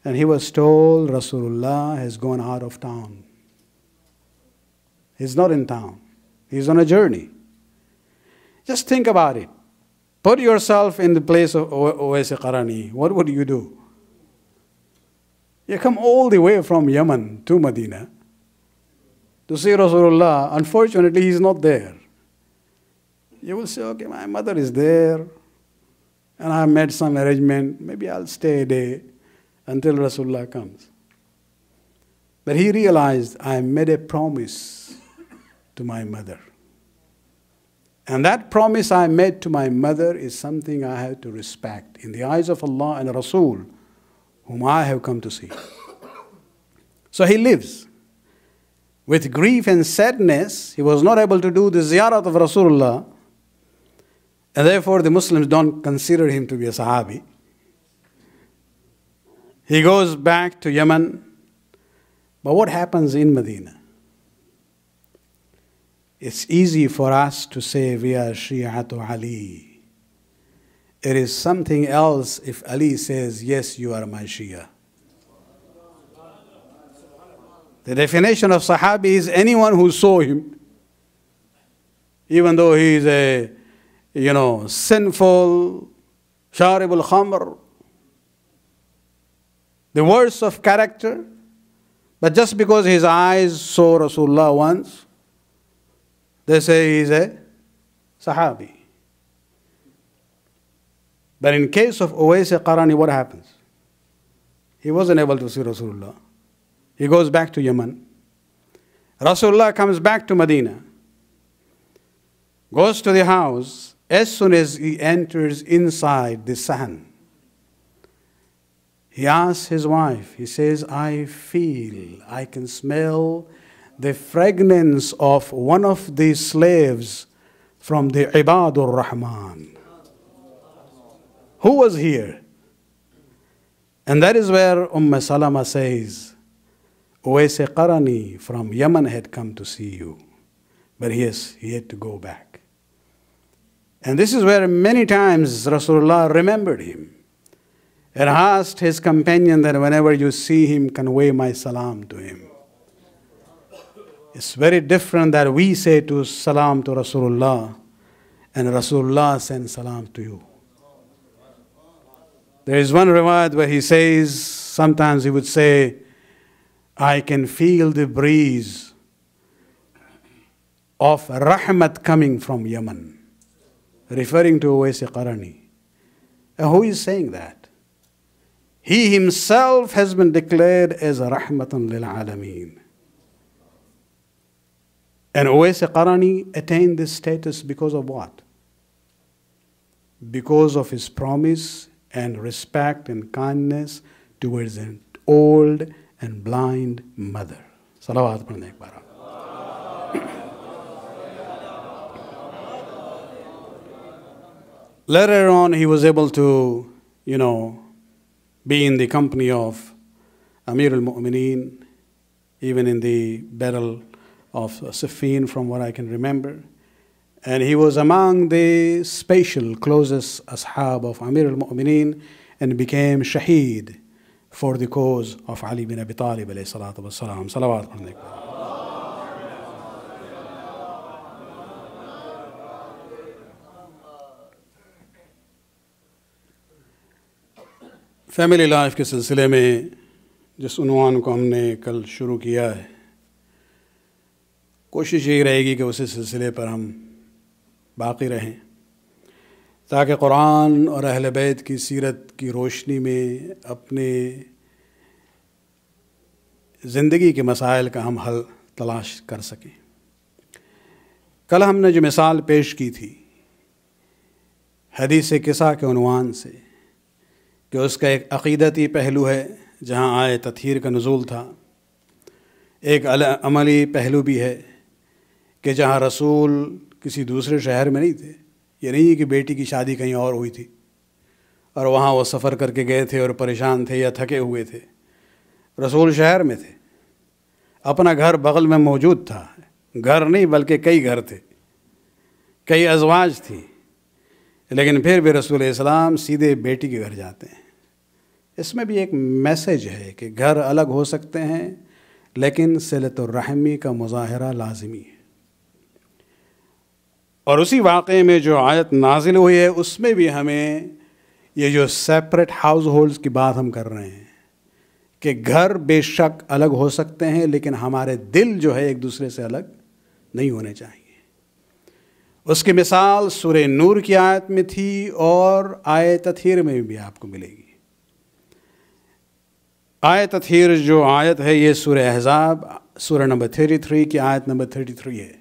[SPEAKER 1] And he was told Rasulullah has gone out of town. He's not in town. He's on a journey. Just think about it. Put yourself in the place of Owais al-Qarni. What would you do? You come all the way from Yemen to Medina to see Rasulullah. Unfortunately, he's not there. You will say, okay, my mother is there, and I made some arrangement. Maybe I'll stay a day until Rasulullah comes. But he realized, I made a promise to my mother. And that promise I made to my mother is something I have to respect in the eyes of Allah and Rasul, whom I have come to see. So he lives with grief and sadness. He was not able to do the ziyarat of Rasulullah, and therefore the Muslims don't consider him to be a Sahabi. He goes back to Yemen. But what happens in Medina? It's easy for us to say we are Shi'atu Ali. It is something else if Ali says, yes, you are my Shia. The definition of Sahabi is anyone who saw him, even though he is a, sinful, Sharib al-Khamr, the worst of character, but just because his eyes saw Rasulullah once, they say he's a Sahabi. But in case of Owais al-Qarni, what happens? He wasn't able to see Rasulullah. He goes back to Yemen. Rasulullah comes back to Medina, goes to the house. As soon as he enters inside the sahan, he asks his wife, he says, I can smell the fragrance of one of the slaves from the Ibadur Rahman. Who was here? And that is where Salama says, Owais al-Qarni from Yemen had come to see you. But yes, he had to go back. And this is where many times Rasulullah remembered him and asked his companion that whenever you see him, convey my salam to him. It's very different that we say to salam to Rasulullah and Rasulullah sends salam to you. There is one riwayat where he says, sometimes he would say, I can feel the breeze of rahmat coming from Yemen, referring to Owais al-Qarni. Who is saying that? He himself has been declared as rahmatan lil alameen. And Owais al-Qarni attained this status because of what? Because of his promise and respect and kindness towards an old and blind mother. Salawat padhne ek baar. Later on, he was able to, be in the company of Amir al-Mu'mineen, even in the battle of Siffin, from what I can remember. And he was among the special closest ashab of Amir al-Mu'mineen and became shaheed for the cause of Ali bin Abi Talib alayhi salatu wassalam. Salawat padhne. Family life کے سلسلے میں جس عنوان کو ہم نے کل شروع کیا ہے، کوشش یہی رہے گی کہ اسی سلسلے پر ہم باقی رہیں تاکہ قرآن اور اہل بیت کی سیرت کی روشنی میں اپنے زندگی کے مسائل کا ہم حل تلاش کر سکیں۔ کل ہم نے جو مثال پیش کی تھی حدیث قصہ کے عنوان سے کہ اس کا ایک عقیدتی پہلو ہے جہاں آئے تطہیر کا نزول تھا، ایک عملی پہلو بھی ہے کہ جہاں رسول کسی دوسرے شہر میں نہیں تھے، یہ نہیں کہ بیٹی کی شادی کہیں اور ہوئی تھی اور وہاں وہ سفر کر کے گئے تھے اور پریشان تھے یا تھکے ہوئے تھے۔ رسول شہر میں تھے، اپنا گھر بغل میں موجود تھا، گھر نہیں بلکہ کئی گھر تھے، کئی ازواج تھیں، لیکن پھر بھی رسول اسلام سیدھے بیٹی کے گھر جاتے ہیں۔ اس میں بھی ایک میسیج ہے کہ گھر الگ ہو سکتے ہیں لیکن صلۃ الرحمی کا مظاہرہ لازمی ہے۔ اور اسی واقعے میں جو آیت نازل ہوئی ہے اس میں بھی ہمیں یہ جو سیپریٹ ہاؤس ہولڈز کی بات ہم کر رہے ہیں کہ گھر بے شک الگ ہو سکتے ہیں لیکن ہمارے دل جو ہے ایک دوسرے سے الگ نہیں ہونے چاہیے۔ اس کی مثال سورہ نور کی آیت میں تھی اور آیت تطہیر میں بھی آپ کو ملے گی۔ آیت تطہیر جو آیت ہے یہ سورہ احزاب سورہ نمبر 33 کی آیت نمبر 33 ہے،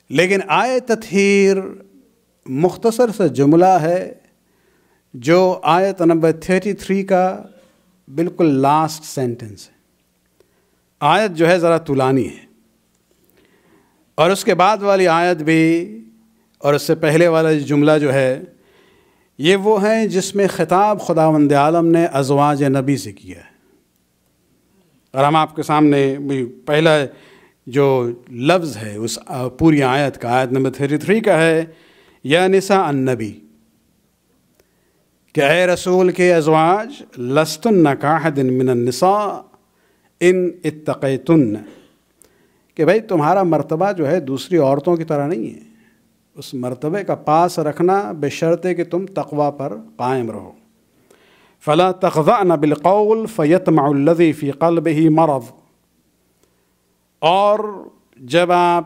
[SPEAKER 1] لیکن آیت تطہیر مختصر سا جملہ ہے جو آیت نمبر 33 کا بالکل لاسٹ سینٹنس ہے۔ آیت جو ہے ذرا طولانی ہے اور اس کے بعد والی آیت بھی اور اس سے پہلے والا جملہ جو ہے یہ وہ ہیں جس میں خطاب خداوند عالم نے ازواج نبی سے کیا ہے۔ اور ہم آپ کے سامنے پہلا جو لفظ ہے اس پوری آیت کا، آیت نمبر 33 کا ہے، یا نساء النبی، کہ اے رسول کے ازواج، لستن کاحد من النساء ان اتقیتن، کہ بھئی تمہارا مرتبہ جو ہے دوسری عورتوں کی طرح نہیں ہے، اس مرتبے کا پاس رکھنا بشرطے کہ تم تقوی پر قائم رہو۔ فلا تخضعن بالقول فیطمع الذی فی قلبہ مرض، اور جب آپ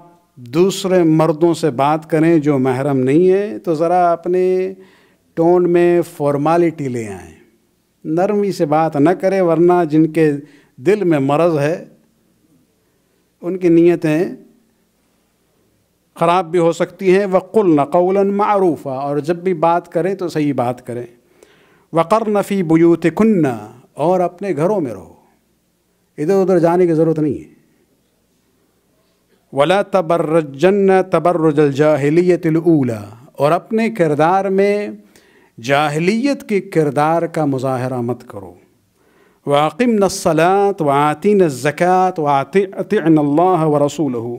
[SPEAKER 1] دوسرے مردوں سے بات کریں جو محرم نہیں ہیں تو ذرا اپنے ٹون میں فارمالٹی لے آئیں، نرمی سے بات نہ کریں، ورنہ جن کے دل میں مرض ہے ان کی نیتیں خراب بھی ہو سکتی ہیں۔ وَقُلْنَ قَوْلًا مَعْرُوفًا، اور جب بھی بات کریں تو صحیح بات کریں۔ وَقَرْنَ فِي بُيُوتِكُنَّ، اور اپنے گھروں میں رہو، ادھر ادھر جانے کی ضرورت نہیں ہے۔ وَلَا تَبَرَّجَنَّ تَبَرُّجَ الْجَاهِلِيَّةِ الْأُولَى، اور اپنے کردار میں جاہلیت کے کردار کا مظاہرہ مت کرو۔ وَأَقِمْنَ الصَّلَاةَ وَآتِينَ الزَّكَاةَ وَأَطِعْنَ اللَّهَ وَرَسُولَهُ،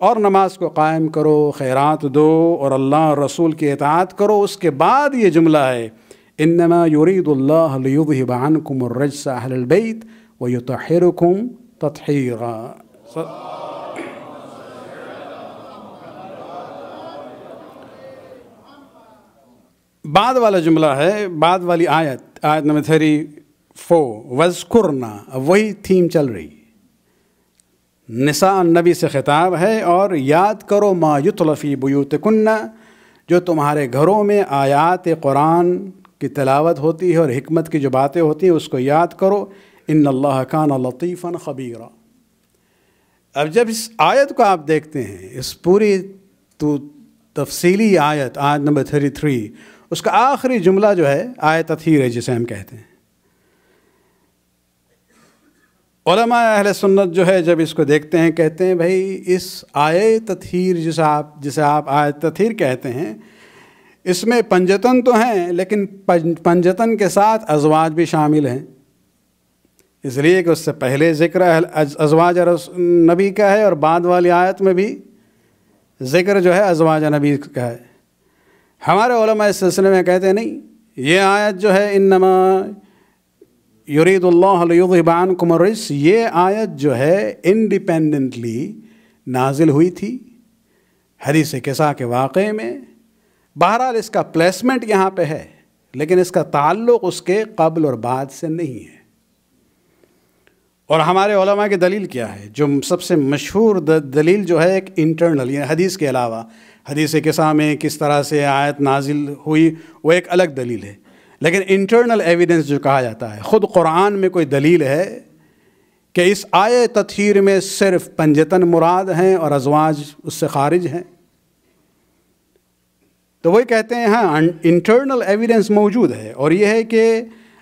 [SPEAKER 1] اور نماز کو قائم کرو، خیرات دو، اور اللہ اور رسول کی اطاعت کرو۔ اس کے بعد یہ جملہ ہے انما یرید اللہ لیذہب عنکم الرجس اہل البیت ویطہرکم تطہیرا۔ بعد والا جملہ ہے، بعد والی آیت نمبر 34، وَاذْكُرْنَا، وہی تھیم چل رہی، نساء النبی سے خطاب ہے، اور یاد کرو ما یتلی فی بیوتکن، جو تمہارے گھروں میں آیات قرآن کی تلاوت ہوتی ہے اور حکمت کی جو باتیں ہوتی ہیں اس کو یاد کرو۔ ان اللہ کان لطیفا خبیرا۔ اب جب اس آیت کو آپ دیکھتے ہیں، اس پوری تفصیلی آیت نمبر 33، اس کا آخری جملہ جو ہے آیت تطہیر ہے، جسے ہم کہتے ہیں۔ علماء اہل سنت جو ہے جب اس کو دیکھتے ہیں کہتے ہیں بھائی اس آیت تطہیر جسے آپ آیت تطہیر کہتے ہیں، اس میں پنجتن تو ہیں، لیکن پنجتن کے ساتھ ازواج بھی شامل ہیں، اس لیے کہ اس سے پہلے ذکر ازواج نبی کا ہے، اور بعد والی آیت میں بھی ذکر جو ہے ازواج نبی کا ہے۔ ہمارے علماء اس سلسلے میں کہتے ہیں نہیں، یہ آیت جو ہے انما یرید اللہ لیذہب عنکم الرجس، یہ آیت جو ہے انڈیپینڈنٹلی نازل ہوئی تھی حدیث قصہ کے واقعے میں۔ بہرحال اس کا پلیسمنٹ یہاں پہ ہے، لیکن اس کا تعلق اس کے قبل اور بعد سے نہیں ہے۔ اور ہمارے علماء کی دلیل کیا ہے؟ جو سب سے مشہور دلیل جو ہے ایک انٹرنل، یعنی حدیث کے علاوہ حدیث قصہ میں کس طرح سے آیت نازل ہوئی وہ ایک الگ دلیل ہے، لیکن انٹرنل ایویڈنس جو کہا جاتا ہے، خود قرآن میں کوئی دلیل ہے کہ اس آیت تطہیر میں صرف پنجتن مراد ہیں اور ازواج اس سے خارج ہیں، تو وہی کہتے ہیں ہاں انٹرنل ایویڈنس موجود ہے، اور یہ ہے کہ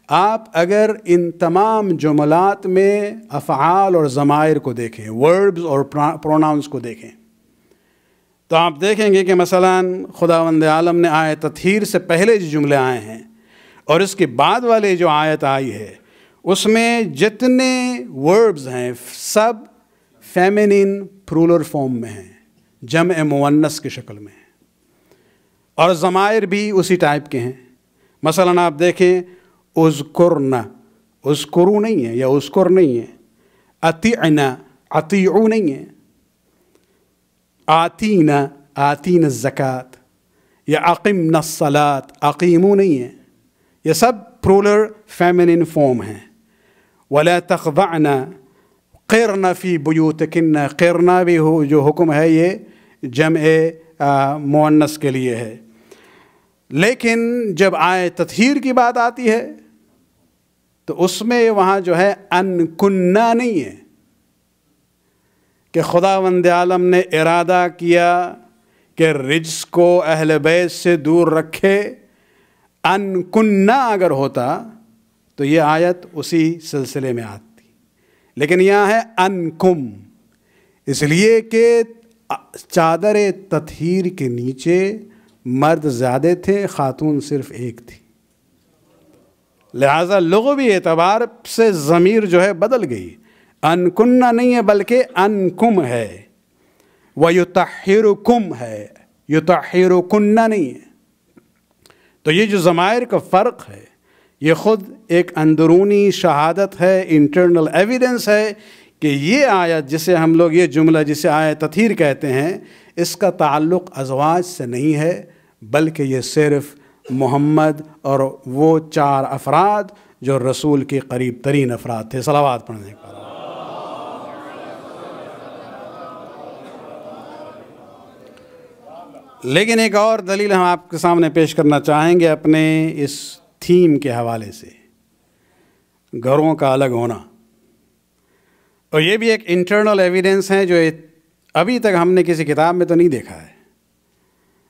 [SPEAKER 1] آپ اگر ان تمام جملات میں افعال اور ضمائر کو دیکھیں، وربز اور پروناؤنس کو دیکھیں، تو آپ دیکھیں گے کہ مثلا خداوند عالم نے آیت تطہیر سے پہلے جو جملے آئے ہیں اور اس کے بعد والے جو آیت آئی ہے، اس میں جتنے وربز ہیں سب فیمینن پلورل فارم میں ہیں، جمع مؤنث کی شکل میں، اور ضمائر بھی اسی ٹائپ کے ہیں۔ مثلا آپ دیکھیں اذکرنا، اذکرو نہیں ہے یا اذکر نہیں ہے، اطیعنا، اطیعو نہیں ہے، آتینا، آتین الزکاة، یا اقمنا الصلاة، اقیمو نہیں ہے، یہ سب پلورل فیمینن فارم ہیں۔ ولا تخضعنا، قرنا فی بیوتکن، قرنا بھی جو حکم ہے یہ جمع مؤنث کے لیے ہے، لیکن جب آیت تطہیر کی بات آتی ہے تو اس میں وہاں جو ہے ان کننا نہیں ہے کہ خداوند عالم نے ارادہ کیا کہ رجس کو اہل بیت سے دور رکھے، ان کننا اگر ہوتا تو یہ آیت اسی سلسلے میں آتی، لیکن یہاں ہے ان کم، اس لیے کہ چادر تطہیر کے نیچے مرد زیادہ تھے، خاتون صرف ایک تھی، لہذا لغوی اعتبار سے ضمیر جو ہے بدل گئی، ان کننا نہیں ہے بلکہ ان کم ہے، وَيُطَحِّرُكُمْ ہے، يُطَحِّرُكُنَّ نہیں ہے۔ تو یہ جو ضمائر کا فرق ہے یہ خود ایک اندرونی شہادت ہے، انٹرنل ایویڈنس ہے کہ یہ آیت جسے ہم لوگ یہ جملہ جسے آیت تطہیر کہتے ہیں، اس کا تعلق ازواج سے نہیں ہے، بلکہ یہ صرف محمد اور وہ 4 افراد جو رسول کے قریب ترین افراد تھے۔ صلوات پڑھنے کا لیکن ایک اور دلیل ہم آپ کے سامنے پیش کرنا چاہیں گے اپنے اس تھیم کے حوالے سے، گھروں کا الگ ہونا. اور یہ بھی ایک انٹرنل ایویڈنس ہے جو ابھی تک ہم نے کسی کتاب میں تو نہیں دیکھا ہے،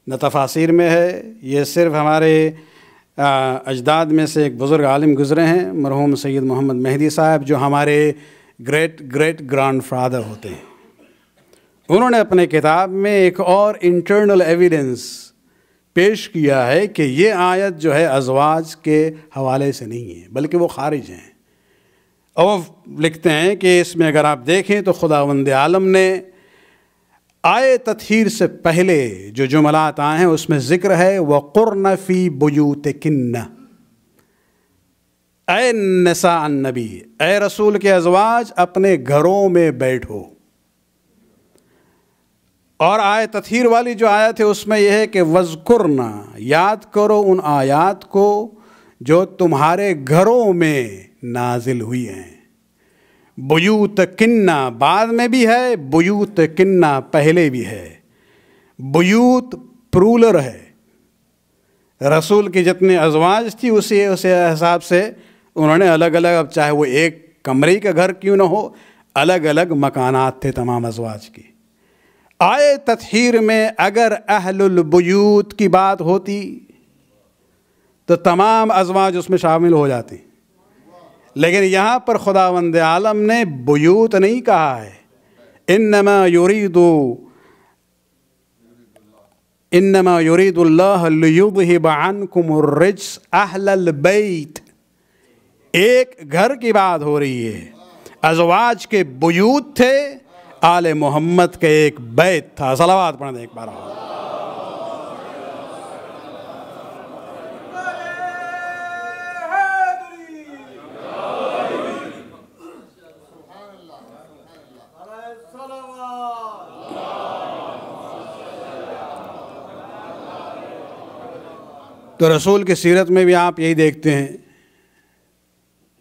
[SPEAKER 1] نہ تفاسیر میں ہے. یہ صرف ہمارے اجداد میں سے ایک بزرگ عالم گزرے ہیں، مرحوم سید محمد مہدی صاحب، جو ہمارے گریٹ گریٹ گرانڈ فادر ہوتے ہیں. انہوں نے اپنے کتاب میں ایک اور انٹرنل ایویڈنس پیش کیا ہے کہ یہ آیت جو ہے ازواج کے حوالے سے نہیں ہے بلکہ وہ خارج ہیں. اور وہ لکھتے ہیں کہ اس میں اگر آپ دیکھیں تو خداوند عالم نے آئے تطہیر سے پہلے جو جملات آئے ہیں اس میں ذکر ہے وَقُرْنَ فِي بُيُوتِكُنَّ، اے نساء النبی، اے رسول کے ازواج اپنے گھروں میں بیٹھو. اور آئے تطہیر والی جو آیت ہے اس میں یہ ہے کہ وَذْكُرْنَ، یاد کرو ان آیات کو جو تمہارے گھروں میں نازل ہوئی ہیں. بیوتکن بعد میں بھی ہے، بیوتکن پہلے بھی ہے. بیوت پرولر ہے. رسول کی جتنے ازواج تھی اسی حساب سے انہوں نے الگ الگ، اب چاہے وہ ایک کمرے کا گھر کیوں نہ ہو، الگ الگ مکانات تھے تمام ازواج کی. آئے تطہیر میں اگر اہل البیوت کی بات ہوتی تو تمام ازواج اس میں شامل ہو جاتے، لیکن یہاں پر خداوند عالم نے بیوت نہیں کہا ہے. انما یرید اللہ لیذہب عنکم الرجس اہل البیت. ایک گھر کی بات ہو رہی ہے. ازواج کے بیوت تھے، آل محمد کے ایک بیت تھا. صلوات پڑھیں ایک بار. تو رسول کی سیرت میں بھی آپ یہی دیکھتے ہیں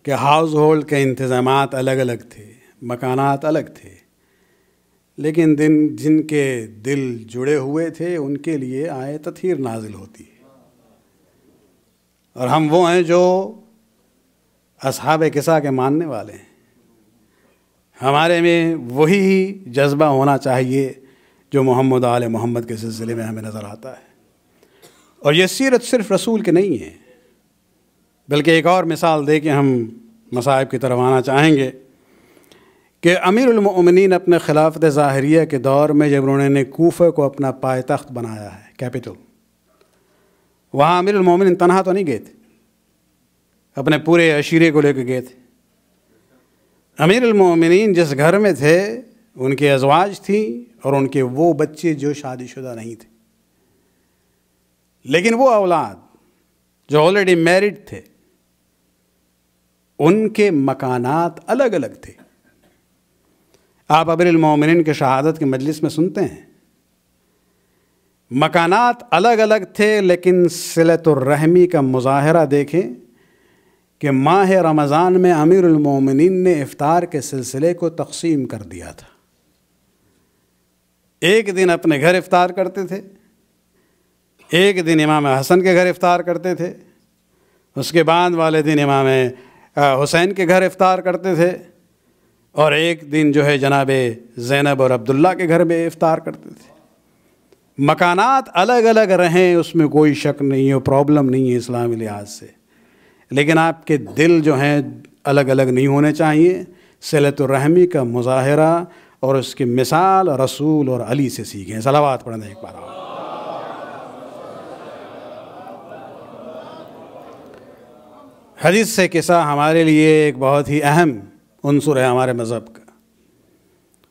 [SPEAKER 1] کہ ہاؤس ہولڈ کے انتظامات الگ الگ تھے، مکانات الگ تھے، لیکن جن کے دل جڑے ہوئے تھے ان کے لیے آئے تطہیر نازل ہوتی ہے. اور ہم وہ ہیں جو اصحاب قصہ کے ماننے والے ہیں. ہمارے میں وہی جذبہ ہونا چاہیے جو محمد آل محمد کے سلسلے میں ہمیں نظر آتا ہے. اور یہ سیرت صرف رسول کی نہیں ہے، بلکہ ایک اور مثال دے کے ہم مصائب کی طرف آنا چاہیں گے کہ امیر المؤمنین اپنے خلافت ظاہریہ کے دور میں جب انہوں نے کوفہ کو اپنا پائے تخت بنایا ہے، کیپٹل، وہاں امیر المؤمنین تنہا تو نہیں گئے تھے، اپنے پورے عشیرے کو لے کے گئے تھے. امیر المؤمنین جس گھر میں تھے ان کے ازواج تھیں اور ان کے وہ بچے جو شادی شدہ نہیں تھے، لیکن وہ اولاد جو آلریڈی میرڈ تھے ان کے مکانات الگ الگ تھے. آپ امیر المؤمنین کے شہادت کے مجلس میں سنتے ہیں مکانات الگ الگ تھے، لیکن صلۃ الرحمی کا مظاہرہ دیکھیں کہ ماہ رمضان میں امیر المؤمنین نے افطار کے سلسلے کو تقسیم کر دیا تھا. ایک دن اپنے گھر افطار کرتے تھے، ایک دن امام حسن کے گھر افطار کرتے تھے، اس کے بعد والے دن امام حسین کے گھر افطار کرتے تھے، اور ایک دن جو ہے جناب زینب اور عبداللہ کے گھر میں افطار کرتے تھے. مکانات الگ الگ رہیں اس میں کوئی شک نہیں ہے، پرابلم نہیں ہے اسلامی لحاظ سے، لیکن آپ کے دل جو ہیں الگ الگ نہیں ہونے چاہیے. صلۃ الرحمی کا مظاہرہ اور اس کی مثال رسول اور علی سے سیکھیں. صلوات پڑھیں ایک بار. حدیث سے قصہ ہمارے لیے ایک بہت ہی اہم عنصر ہے ہمارے مذہب کا.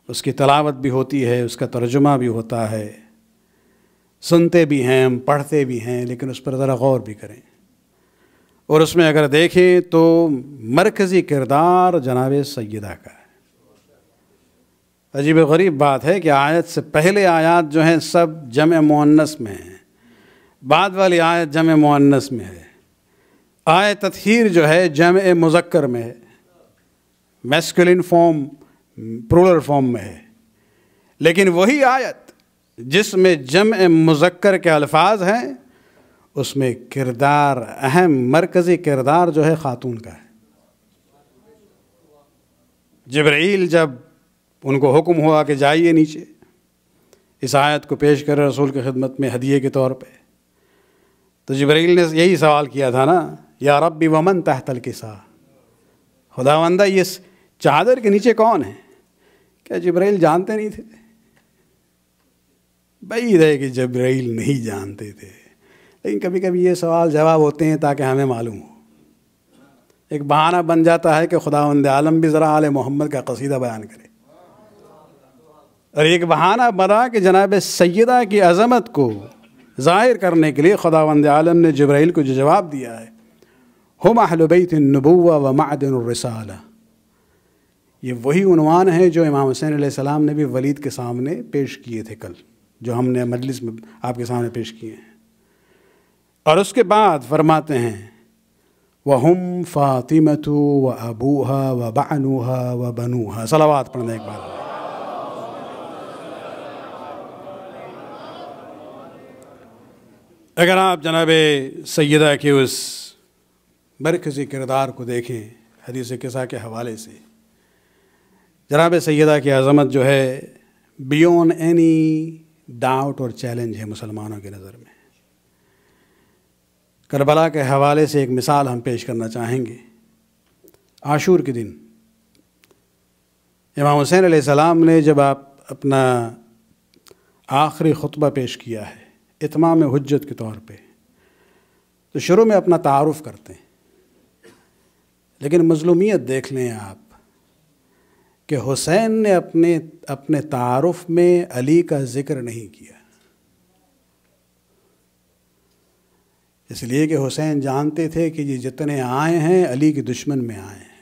[SPEAKER 1] اس کی تلاوت بھی ہوتی ہے، اس کا ترجمہ بھی ہوتا ہے، سنتے بھی ہیں ہم، پڑھتے بھی ہیں، لیکن اس پر ذرا غور بھی کریں. اور اس میں اگر دیکھیں تو مرکزی کردار جناب سیدہ کا ہے. عجیب و غریب بات ہے کہ آیت سے پہلے آیات جو ہیں سب جمع مؤنث میں ہیں، بعد والی آیت جمع مؤنث میں ہے. آئے تطہیر جو ہے جمع مذکر میں ہے، میسکولین فارم پلورل فارم میں ہے، لیکن وہی آیت جس میں جمع مذکر کے الفاظ ہیں اس میں کردار، اہم مرکزی کردار جو ہے خاتون کا ہے۔ جبرائیل جب ان کو حکم ہوا کہ جائیے نیچے، اس آیت کو پیش کرے رسول کی خدمت میں ہدیے کے طور پہ، تو جبرائیل نے یہی سوال کیا تھا نا، یا ربی ومن تحت الکساء، خداوندہ یہ چادر کے نیچے کون ہے؟ کیا جبرائیل جانتے نہیں تھے؟ بعید ہے کہ جبرائیل نہیں جانتے تھے، لیکن کبھی کبھی یہ سوال جواب ہوتے ہیں تاکہ ہمیں معلوم ہو۔ ایک بہانہ بن جاتا ہے کہ خداوند عالم بھی ذرا آل محمد کا قصیدہ بیان کرے، اور ایک بہانہ بنا کہ جناب سیدہ کی عظمت کو ظاہر کرنے کے لیے خداوند عالم نے جبرائیل کو جو جواب دیا ہے، ہم اہل بیت النبوہ و معدن الرسالہ، یہ وہی عنوان ہے جو امام حسین علیہ السلام نے بھی ولید کے سامنے پیش کیے تھے کل، جو ہم نے مجلس میں آپ کے سامنے پیش کیے ہیں۔ اور اس کے بعد فرماتے ہیں وَهُمْ فَاطِمَةُ وَأَبُوهَا وَبَعْنُهَا وَبَنُوهَا، صلوات پڑھنے ایک بار۔ اگر آپ جناب سیدہ کے اس مرکزی کردار کو دیکھیں حدیث قصہ کے حوالے سے، جناب سیدہ کی عظمت جو ہے بیون اینی ڈاؤٹ اور چیلنج ہے مسلمانوں کی نظر میں۔ کربلا کے حوالے سے ایک مثال ہم پیش کرنا چاہیں گے۔ عاشور کے دن امام حسین علیہ السلام نے جب اپنا آخری خطبہ پیش کیا ہے اتمام حجت کے طور پہ، تو شروع میں اپنا تعارف کرتے ہیں، لیکن مظلومیت دیکھ لیں آپ کہ حسین نے اپنے تعارف میں علی کا ذکر نہیں کیا، اس لیے کہ حسین جانتے تھے کہ یہ جتنے آئے ہیں علی کے دشمن میں آئے ہیں،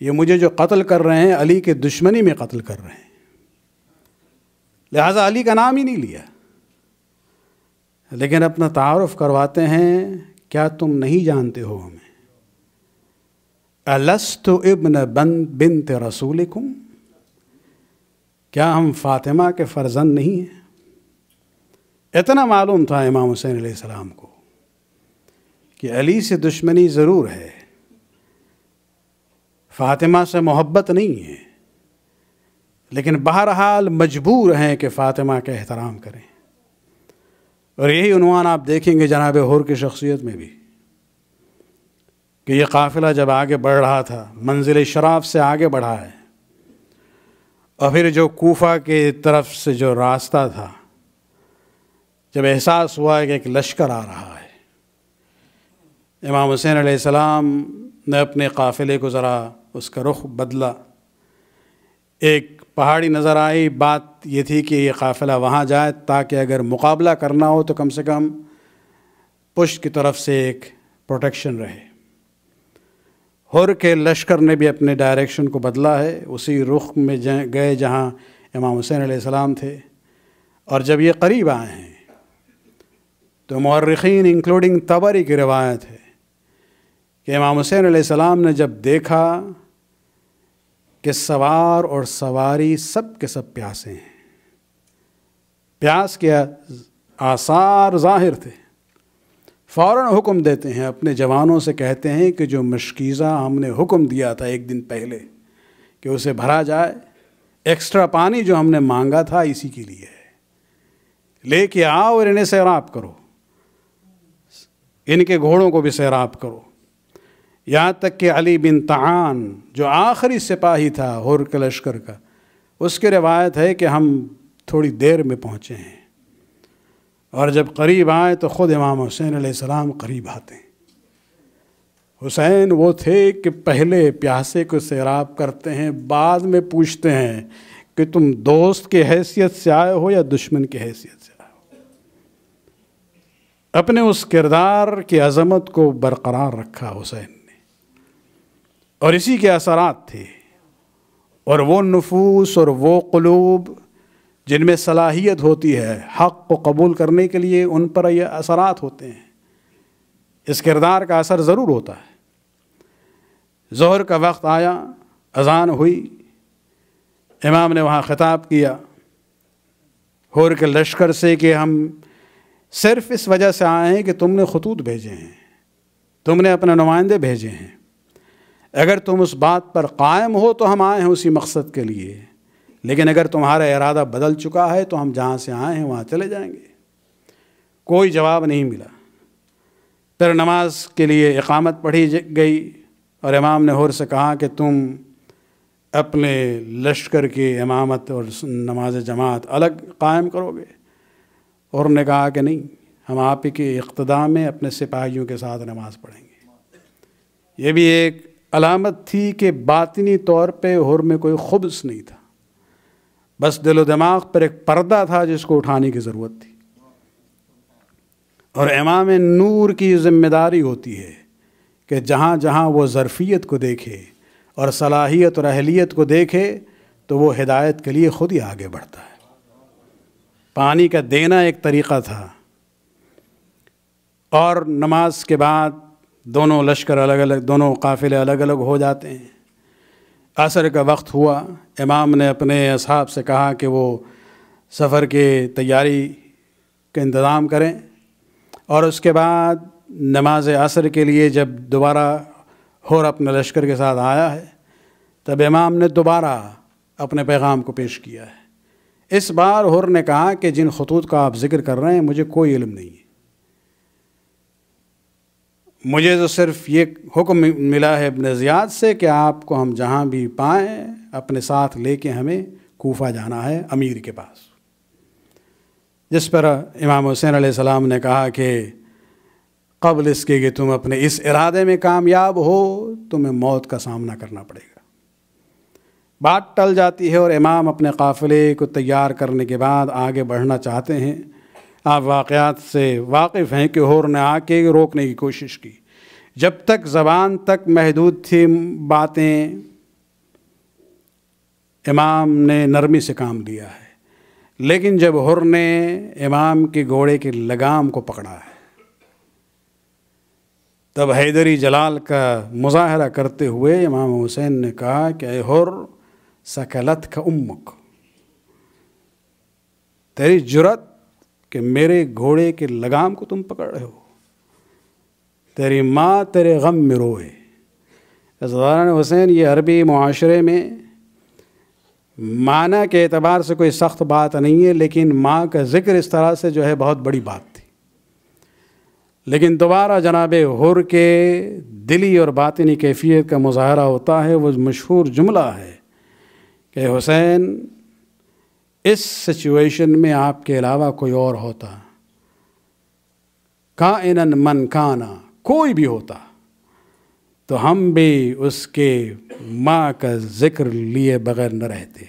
[SPEAKER 1] یہ مجھے جو قتل کر رہے ہیں علی کے دشمنی میں قتل کر رہے ہیں، لہٰذا علی کا نام ہی نہیں لیا، لیکن اپنا تعارف کرواتے ہیں، کیا تم نہیں جانتے ہو ہمیں؟ الست ابن بنت رسولکم، کیا ہم فاطمہ کے فرزند نہیں ہیں؟ اتنا معلوم تھا امام حسین علیہ السلام کو کہ علی سے دشمنی ضرور ہے، فاطمہ سے محبت نہیں ہے، لیکن بہرحال مجبور ہیں کہ فاطمہ کا احترام کریں۔ اور یہی عنوان آپ دیکھیں گے جناب حور کی شخصیت میں بھی، کہ یہ قافلہ جب آگے بڑھ رہا تھا، منزل شراف سے آگے بڑھا ہے، اور پھر جو کوفہ کی طرف سے جو راستہ تھا، جب احساس ہوا ہے کہ ایک لشکر آ رہا ہے، امام حسین علیہ السلام نے اپنے قافلے کو ذرا اس کا رخ بدلا، ایک پہاڑی نظر آئی، بات یہ تھی کہ یہ قافلہ وہاں جائے تاکہ اگر مقابلہ کرنا ہو تو کم سے کم پشت کی طرف سے ایک پروٹیکشن رہے۔ حر کے لشکر نے بھی اپنے ڈائریکشن کو بدلا ہے، اسی رخ میں گئے جہاں امام حسین علیہ السلام تھے، اور جب یہ قریب آئے ہیں تو مورخین انکلوڈنگ طبری کی روایت ہے کہ امام حسین علیہ السلام نے جب دیکھا کہ سوار اور سواری سب کے سب پیاسے ہیں، پیاس کے آثار ظاہر تھے، فوراً حکم دیتے ہیں، اپنے جوانوں سے کہتے ہیں کہ جو مشکیزہ ہم نے حکم دیا تھا ایک دن پہلے کہ اسے بھرا جائے، ایکسٹرا پانی جو ہم نے مانگا تھا اسی کے لیے ہے، لے کے آؤ اور انہیں سیراب کرو، ان کے گھوڑوں کو بھی سیراب کرو۔ یہاں تک کہ علی بن طعان جو آخری سپاہی تھا حر کے لشکر کا، اس کی روایت ہے کہ ہم تھوڑی دیر میں پہنچے ہیں، اور جب قریب آئے تو خود امام حسین علیہ السلام قریب آتے ہیں۔ حسین وہ تھے کہ پہلے پیاسے کو سیراب کرتے ہیں، بعد میں پوچھتے ہیں کہ تم دوست کی حیثیت سے آئے ہو یا دشمن کی حیثیت سے آئے ہو۔ اپنے اس کردار کی عظمت کو برقرار رکھا حسین نے، اور اسی کے اثرات تھے، اور وہ نفوس اور وہ قلوب جن میں صلاحیت ہوتی ہے حق کو قبول کرنے کے لیے، ان پر یہ اثرات ہوتے ہیں، اس کردار کا اثر ضرور ہوتا ہے۔ ظہر کا وقت آیا، اذان ہوئی، امام نے وہاں خطاب کیا، حور کے لشکر سے کہ ہم صرف اس وجہ سے آئے ہیں کہ تم نے خطوط بھیجے ہیں، تم نے اپنے نمائندے بھیجے ہیں، اگر تم اس بات پر قائم ہو تو ہم آئے ہیں اسی مقصد کے لیے، لیکن اگر تمہارا ارادہ بدل چکا ہے تو ہم جہاں سے آئے ہیں وہاں چلے جائیں گے۔ کوئی جواب نہیں ملا۔ پھر نماز کے لیے اقامت پڑھی گئی اور امام نے حور سے کہا کہ تم اپنے لشکر کی امامت اور نماز جماعت الگ قائم کرو گے؟ اور نے کہا کہ نہیں، ہم آپ ہی کے اقتداء میں اپنے سپاہیوں کے ساتھ نماز پڑھیں گے۔ یہ بھی ایک علامت تھی کہ باطنی طور پہ حور میں کوئی خبث نہیں تھا، بس دل و دماغ پر ایک پردہ تھا جس کو اٹھانے کی ضرورت تھی۔ اور امام نور کی ذمہ داری ہوتی ہے کہ جہاں جہاں وہ ظرفیت کو دیکھے اور صلاحیت اور اہلیت کو دیکھے تو وہ ہدایت کے لیے خود ہی آگے بڑھتا ہے۔ پانی کا دینا ایک طریقہ تھا، اور نماز کے بعد دونوں لشکر الگ الگ، دونوں قافلے الگ الگ ہو جاتے ہیں۔ عصر کا وقت ہوا، امام نے اپنے اصحاب سے کہا کہ وہ سفر کی تیاری کا انتظام کریں، اور اس کے بعد نماز عصر کے لیے جب دوبارہ حور اپنے لشکر کے ساتھ آیا ہے تب امام نے دوبارہ اپنے پیغام کو پیش کیا ہے۔ اس بار حور نے کہا کہ جن خطوط کا آپ ذکر کر رہے ہیں مجھے کوئی علم نہیں ہے، مجھے تو صرف یہ حکم ملا ہے ابن زیاد سے کہ آپ کو ہم جہاں بھی پائیں اپنے ساتھ لے کے ہمیں کوفہ جانا ہے امیر کے پاس۔ جس پر امام حسین علیہ السلام نے کہا کہ قبل اس کے کہ تم اپنے اس ارادے میں کامیاب ہو تمہیں موت کا سامنا کرنا پڑے گا۔ بات ٹل جاتی ہے اور امام اپنے قافلے کو تیار کرنے کے بعد آگے بڑھنا چاہتے ہیں۔ آپ واقعات سے واقف ہیں کہ حور نے آ کے روکنے کی کوشش کی، جب تک زبان تک محدود تھی باتیں امام نے نرمی سے کام لیا ہے، لیکن جب حور نے امام کے گھوڑے کے لگام کو پکڑا ہے تب حیدری جلال کا مظاہرہ کرتے ہوئے امام حسین نے کہا کہ اے حور سکلت کا امک، تیری جرت کہ میرے گھوڑے کے لگام کو تم پکڑ رہے ہو، تیری ماں تیرے غم میں روئے۔ حضرت حسین یہ عربی معاشرے میں معنی کے اعتبار سے کوئی سخت بات نہیں ہے، لیکن ماں کا ذکر اس طرح سے جو ہے بہت بڑی بات تھی۔ لیکن دوبارہ جناب حور کے دلی اور باطنی کیفیت کا مظاہرہ ہوتا ہے۔ وہ مشہور جملہ ہے کہ حسین اس سچویشن میں آپ کے علاوہ کوئی اور ہوتا، کائناً من کانا، کوئی بھی ہوتا تو ہم بھی اس کے ماں کا ذکر لیے بغیر نہ رہتے،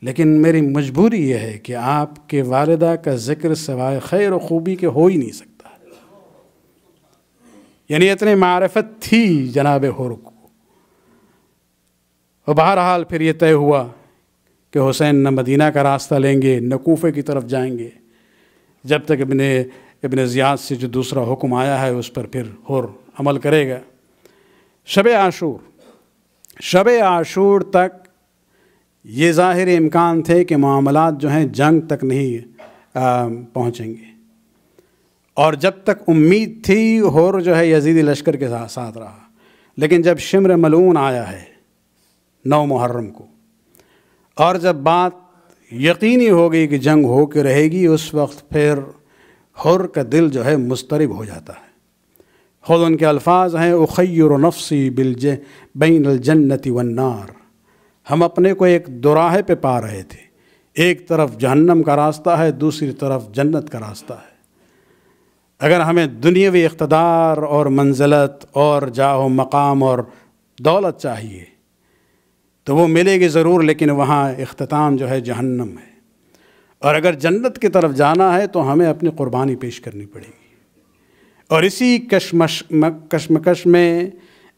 [SPEAKER 1] لیکن میری مجبوری یہ ہے کہ آپ کے والدہ کا ذکر سوائے خیر و خوبی کے ہو ہی نہیں سکتا۔ یعنی اتنی معرفت تھی جناب حور کو۔ اور بہرحال پھر یہ طے ہوا کہ حسین نہ مدینہ کا راستہ لیں گے نہ کوفے کی طرف جائیں گے، جب تک ابن زیاد سے جو دوسرا حکم آیا ہے اس پر پھر حور عمل کرے گا۔ شب عاشور تک یہ ظاہر امکان تھے کہ معاملات جو ہیں جنگ تک نہیں پہنچیں گے، اور جب تک امید تھی حور جو ہے یزیدی لشکر کے ساتھ رہا، لیکن جب شمر ملعون آیا ہے 9 محرم کو، اور جب بات یقینی ہو گئی کہ جنگ ہو کے رہے گی، اس وقت پھر حور کا دل جو ہے مضطرب ہو جاتا ہے۔ خود ان کے الفاظ ہیں اخیر نفسی بین الجنت والنار، ہم اپنے کو ایک دوراہے پہ پا رہے تھے، ایک طرف جہنم کا راستہ ہے، دوسری طرف جنت کا راستہ ہے۔ اگر ہمیں دنیاوی اقتدار اور منزلت اور جاہ و مقام اور دولت چاہیے تو وہ ملے گی ضرور، لیکن وہاں اختتام جو ہے جہنم ہے، اور اگر جنت کی طرف جانا ہے تو ہمیں اپنی قربانی پیش کرنی پڑے گی۔ اور اسی کشمکش میں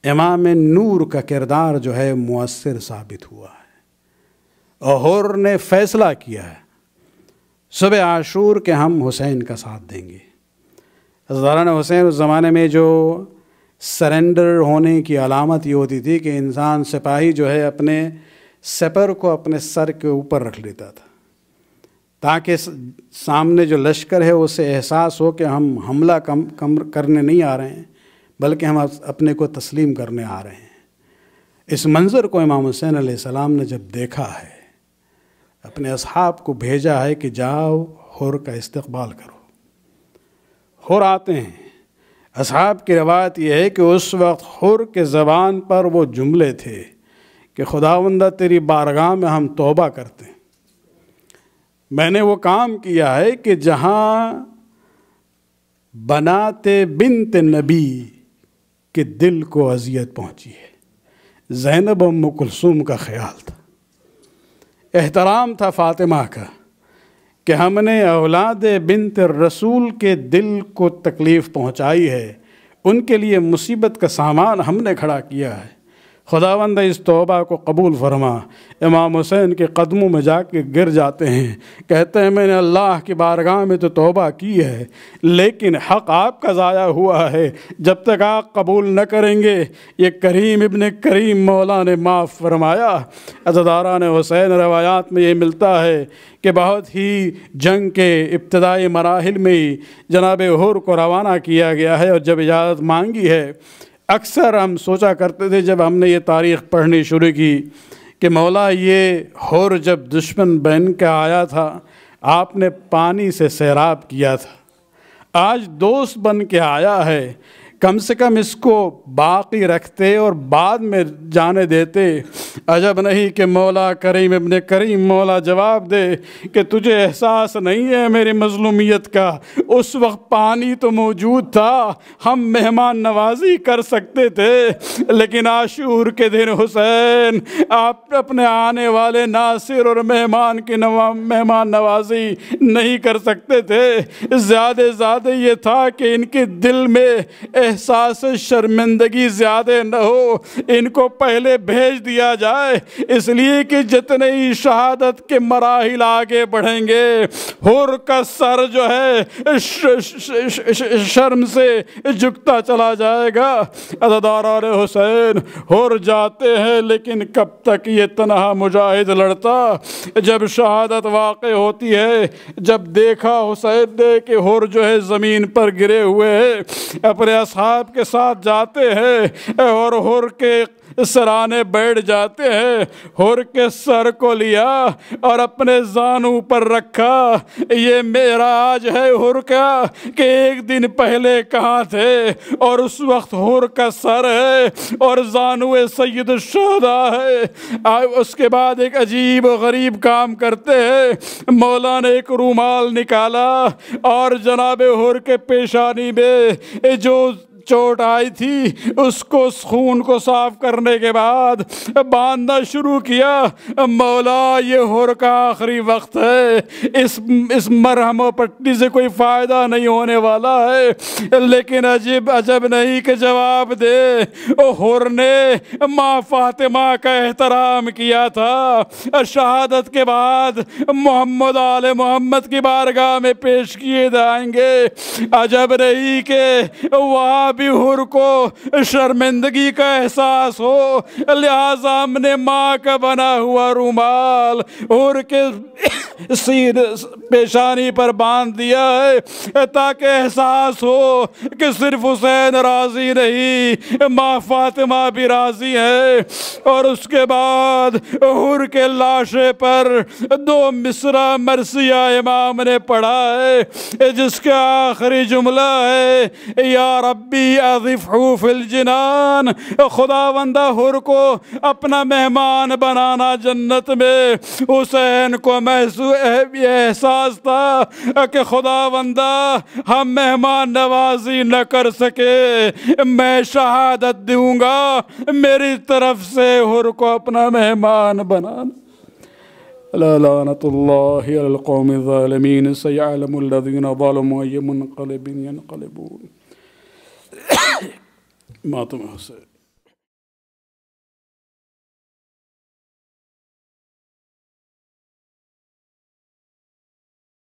[SPEAKER 1] امام نور کا کردار جو ہے مؤثر ثابت ہوا ہے، اور حور نے فیصلہ کیا ہے صبح عاشور کہ ہم حسین کا ساتھ دیں گے۔ حضرت حسین اس زمانے میں جو سرنڈر ہونے کی علامت یہ ہوتی تھی کہ انسان سپاہی جو ہے اپنے سپر کو اپنے سر کے اوپر رکھ لیتا تھا، تاکہ سامنے جو لشکر ہے اسے احساس ہو کہ ہم حملہ کرنے نہیں آ رہے ہیں بلکہ ہم اپنے کو تسلیم کرنے آ رہے ہیں۔ اس منظر کو امام حسین علیہ السلام نے جب دیکھا ہے، اپنے اصحاب کو بھیجا ہے کہ جاؤ حر کا استقبال کرو۔ حر آتے ہیں۔ اصحاب کی روایت یہ ہے کہ اس وقت حر کے زبان پر وہ جملے تھے کہ خداوندہ تیری بارگاہ میں ہم توبہ کرتے ہیں، میں نے وہ کام کیا ہے کہ جہاں بنات بنت نبی کے دل کو اذیت پہنچی ہے، زینب ام کلثوم کا خیال تھا، احترام تھا فاطمہ کا، کہ ہم نے اولاد بنت رسول کے دل کو تکلیف پہنچائی ہے، ان کے لیے مصیبت کا سامان ہم نے کھڑا کیا ہے، خداوند اس توبہ کو قبول فرما۔ امام حسین کے قدموں میں جا کے گر جاتے ہیں، کہتے ہیں میں نے اللہ کی بارگاہ میں تو توبہ کی ہے، لیکن حق آپ کا ضائع ہوا ہے، جب تک آپ قبول نہ کریں گے یہ کریم ابن کریم مولا نے معاف فرمایا۔ عزاداران حسین روایات میں یہ ملتا ہے کہ بہت ہی جنگ کے ابتدائی مراحل میں ہی جناب حر کو روانہ کیا گیا ہے، اور جب اجازت مانگی ہے، اکثر ہم سوچا کرتے تھے جب ہم نے یہ تاریخ پڑھنی شروع کی کہ مولا یہ حر جب دشمن بن کے آیا تھا آپ نے پانی سے سیراب کیا تھا، آج دوست بن کے آیا ہے، کم سے کم اس کو باقی رکھتے اور بعد میں جانے دیتے۔ عجب نہیں کہ مولا کریم ابن کریم مولا جواب دے کہ تجھے احساس نہیں ہے میری مظلومیت کا، اس وقت پانی تو موجود تھا، ہم مہمان نوازی کر سکتے تھے، لیکن عاشور کے دن حسین آپ اپنے آنے والے ناصر اور مہمان کی مہمان نوازی نہیں کر سکتے تھے۔ زیادہ یہ تھا کہ ان کے دل میں احساس شرمندگی زیادہ نہ ہو، ان کو پہلے بھیج دیا جائے، اس لیے کہ جتنے ہی شہادت کے مراحل آگے بڑھیں گے حر کا سر جو ہے شرم سے جھکتا چلا جائے گا۔ عزاداران حسین حر جاتے ہیں، لیکن کب تک یہ تنہا مجاہد لڑتا؟ جب شہادت واقع ہوتی ہے، جب دیکھا حسین نے کہ حر جو ہے زمین پر گرے ہوئے ہیں، اپنے اصحاب کے ساتھ جاتے ہیں اور حر کے سرانے بیٹھ جاتے ہیں، حر کے سر کو لیا اور اپنے زانو پر رکھا۔ یہ معراج ہے حر کا کہ ایک دن پہلے کہاں تھے اور اس وقت حر کا سر ہے اور زانو سید الشہداء ہے۔ اس کے بعد ایک عجیب و غریب کام کرتے ہیں، مولا نے ایک رومال نکالا اور جناب حر کے پیشانی میں جو چوٹ آئی تھی اس کو خون کو صاف کرنے کے بعد باندھنا شروع کیا۔ مولا یہ حر کا آخری وقت ہے، اس مرہم و پٹی سے کوئی فائدہ نہیں ہونے والا ہے، لیکن عجب نہیں کہ جواب دے حر نے ماں فاطمہ کا احترام کیا تھا، شہادت کے بعد محمد آل محمد کی بارگاہ میں پیش کیے جائیں گے۔ عجب نہیں کہ وہاں بھی حر کو شرمندگی کا احساس ہو، لہٰذا ہم نے ماں کا بنا ہوا رومال حر کے پیشانی پر باندھ دیا ہے تاکہ احساس ہو کہ صرف حسین راضی نہیں، ماں فاطمہ بھی راضی ہے۔ اور اس کے بعد حر کے لاشے پر 2 مصرع مرثیہ امام نے پڑھا ہے جس کا آخری جملہ ہے یا ربی اضفہ فی الجنان، خداوندہ حر کو اپنا مہمان بنانا جنت میں۔ حسین کو احساس تھا کہ خداوندہ ہم مہمان نوازی نہ کر سکے، میں شہادت دوں گا میری طرف سے حر کو اپنا مہمان بنانا۔ لعنت اللہ علی القوم الظالمین، سیعلم الذین ظلموا ای منقلب ینقلبون۔ ماتم حسین۔